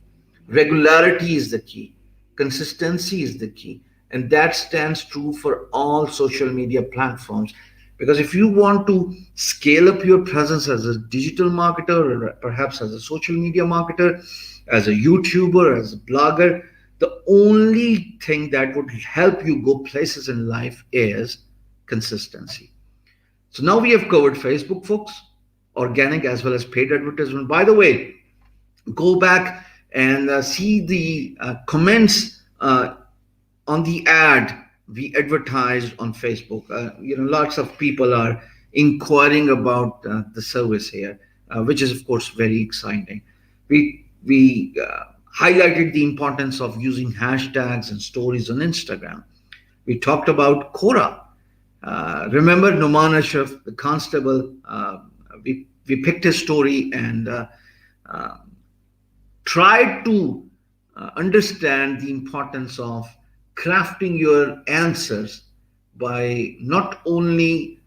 Regularity is the key, consistency is the key, and that stands true for all social media platforms. Because if you want to scale up your presence as a digital marketer, or perhaps as a social media marketer, as a YouTuber, as a blogger, the only thing that would help you go places in life is consistency. So now we have covered Facebook, folks, organic as well as paid advertisement. By the way, go back and see the comments on the ad we advertised on Facebook. Lots of people are inquiring about the service here, which is of course very exciting. We highlighted the importance of using hashtags and stories on Instagram. We talked about Quora. Remember Noman Ashraf, the constable? We picked his story and uh, tried to understand the importance of crafting your answers by not only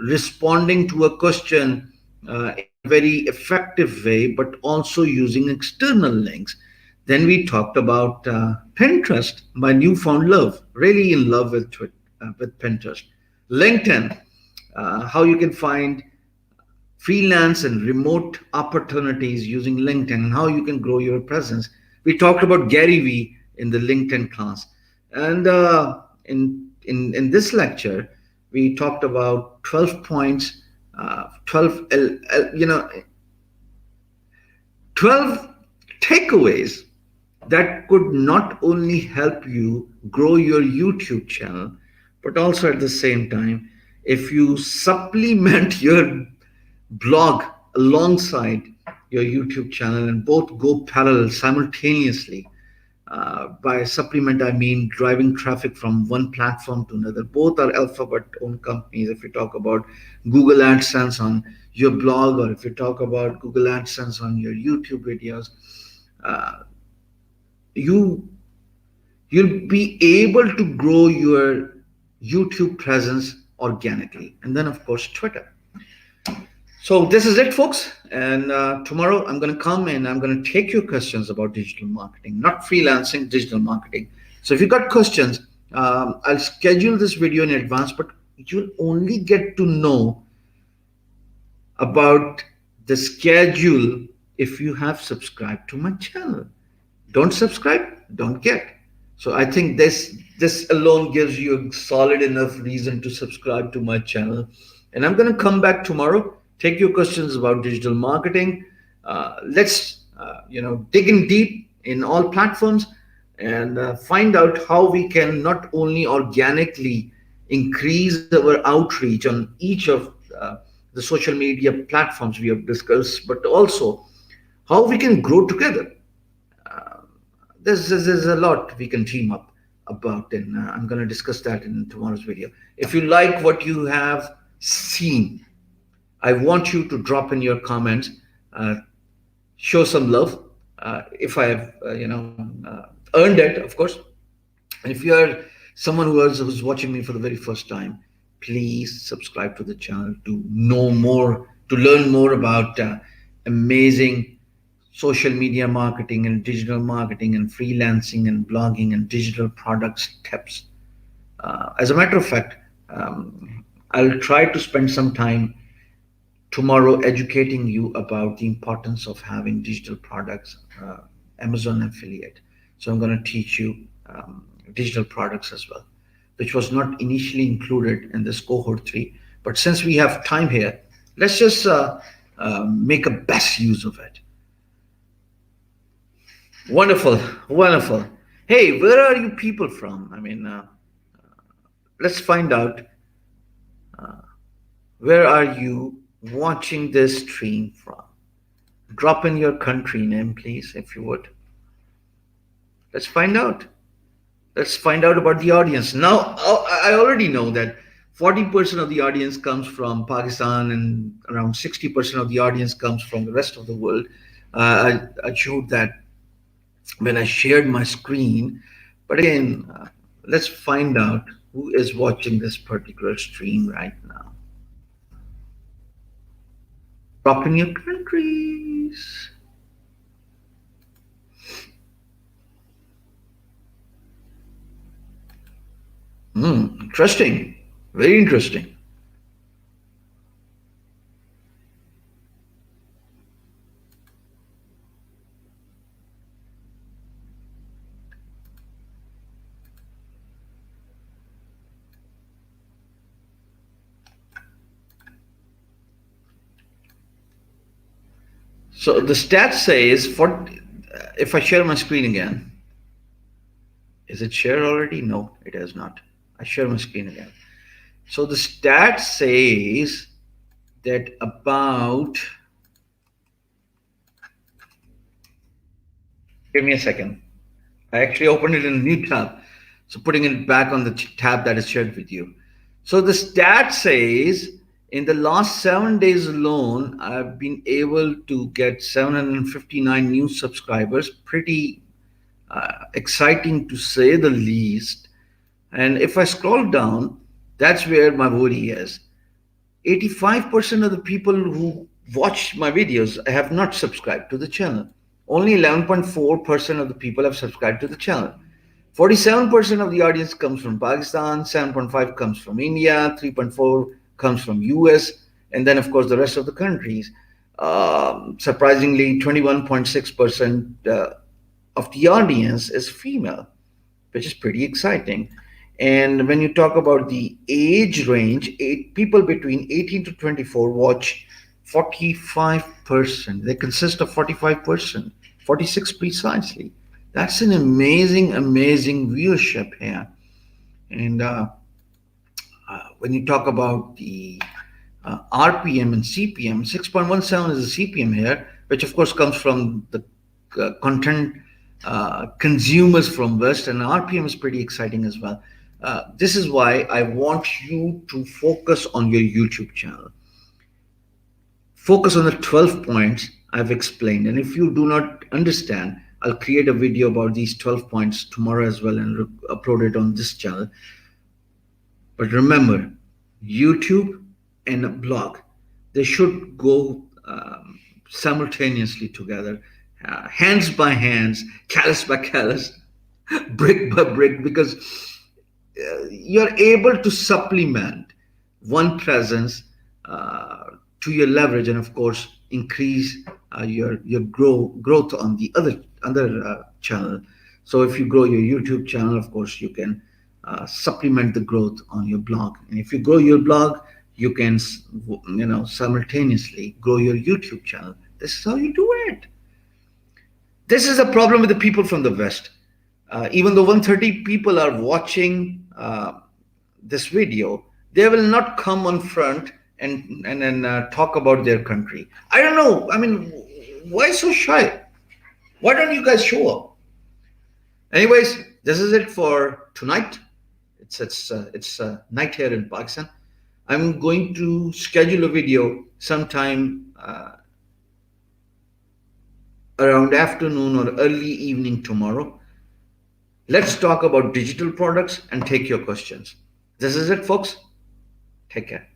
responding to a question in a very effective way, but also using external links. Then we talked about Pinterest, my newfound love, really in love with Pinterest. LinkedIn, how you can find freelance and remote opportunities using LinkedIn and how you can grow your presence. We talked about Gary Vee in the LinkedIn class. And in this lecture, we talked about 12 points, 12, 12 takeaways that could not only help you grow your YouTube channel, but also at the same time, if you supplement your blog alongside your YouTube channel and both go parallel simultaneously. By supplement, I mean driving traffic from one platform to another. Both are Alphabet owned companies. If you talk about Google AdSense on your blog, or if you talk about Google AdSense on your YouTube videos, uh, you you'll be able to grow your YouTube presence organically. And then, of course, Twitter. So this is it, folks. And tomorrow I'm going to come and I'm going to take your questions about digital marketing, not freelancing, digital marketing. So if you got questions, I'll schedule this video in advance, but you'll only get to know about the schedule if you have subscribed to my channel. Don't subscribe, don't get. So I think this alone gives you a solid enough reason to subscribe to my channel. And I'm going to come back tomorrow, take your questions about digital marketing. Let's dig in deep in all platforms and find out how we can not only organically increase our outreach on each of the social media platforms we have discussed, but also how we can grow together. There's a lot we can team up about, and I'm going to discuss that in tomorrow's video. If you like what you have seen, I want you to drop in your comments, uh, show some love. If I have, earned it, of course. And if you are someone who's watching me for the very first time, please subscribe to the channel to know more, to learn more about amazing social media marketing and digital marketing and freelancing and blogging and digital products tips. As a matter of fact, I'll try to spend some time tomorrow educating you about the importance of having digital products, Amazon affiliate. So I'm going to teach you digital products as well, which was not initially included in this cohort 3. But since we have time here, let's just make a best use of it. Wonderful, wonderful. Hey, where are you people from? I mean, let's find out where are you watching this stream from. Drop in your country name, please, if you would. Let's find out. Let's find out about the audience. Now, I already know that 40% of the audience comes from Pakistan and around 60% of the audience comes from the rest of the world. I showed that when I shared my screen. But again, let's find out who is watching this particular stream right now. Drop in your countries. Interesting. Very interesting. So the stat says for if I share my screen again, is it shared already? No, it has not. I share my screen again. So the stat says that about, give me a second. I actually opened it in a new tab. So putting it back on the tab that is shared with you. So the stat says in the last 7 days alone, I've been able to get 759 new subscribers. Pretty exciting to say the least. And if I scroll down, that's where my worry is. 85% of the people who watch my videos have not subscribed to the channel. Only 11.4% of the people have subscribed to the channel. 47% of the audience comes from Pakistan, 7.5 comes from India, 3.4 comes from US, and then of course the rest of the countries. Surprisingly, 21.6% of the audience is female, which is pretty exciting. And when you talk about the age range, people between 18 to 24 watch 45%. They consist of 45%, 46 precisely. That's an amazing, amazing viewership here. And when you talk about the RPM and CPM, 6.17 is the CPM here, which of course comes from the content consumers from West, and RPM is pretty exciting as well. This is why I want you to focus on your YouTube channel. Focus on the 12 points I've explained. And if you do not understand, I'll create a video about these 12 points tomorrow as well and upload it on this channel. But remember, YouTube and a blog, they should go simultaneously together, hands by hands, callus by callus, brick by brick, because you're able to supplement one presence to your leverage, and of course increase your growth on the other channel. So if you grow your YouTube channel, of course you can supplement the growth on your blog, and if you grow your blog, you can simultaneously grow your YouTube channel. This is how you do it. This is a problem with the people from the West. Even though 130 people are watching this video, they will not come on front and talk about their country. I don't know. I mean, why so shy? Why don't you guys show up? Anyways, this is it for tonight. It's night here in Pakistan. I'm going to schedule a video sometime around afternoon or early evening tomorrow. Let's talk about digital products and take your questions. This is it, folks. Take care.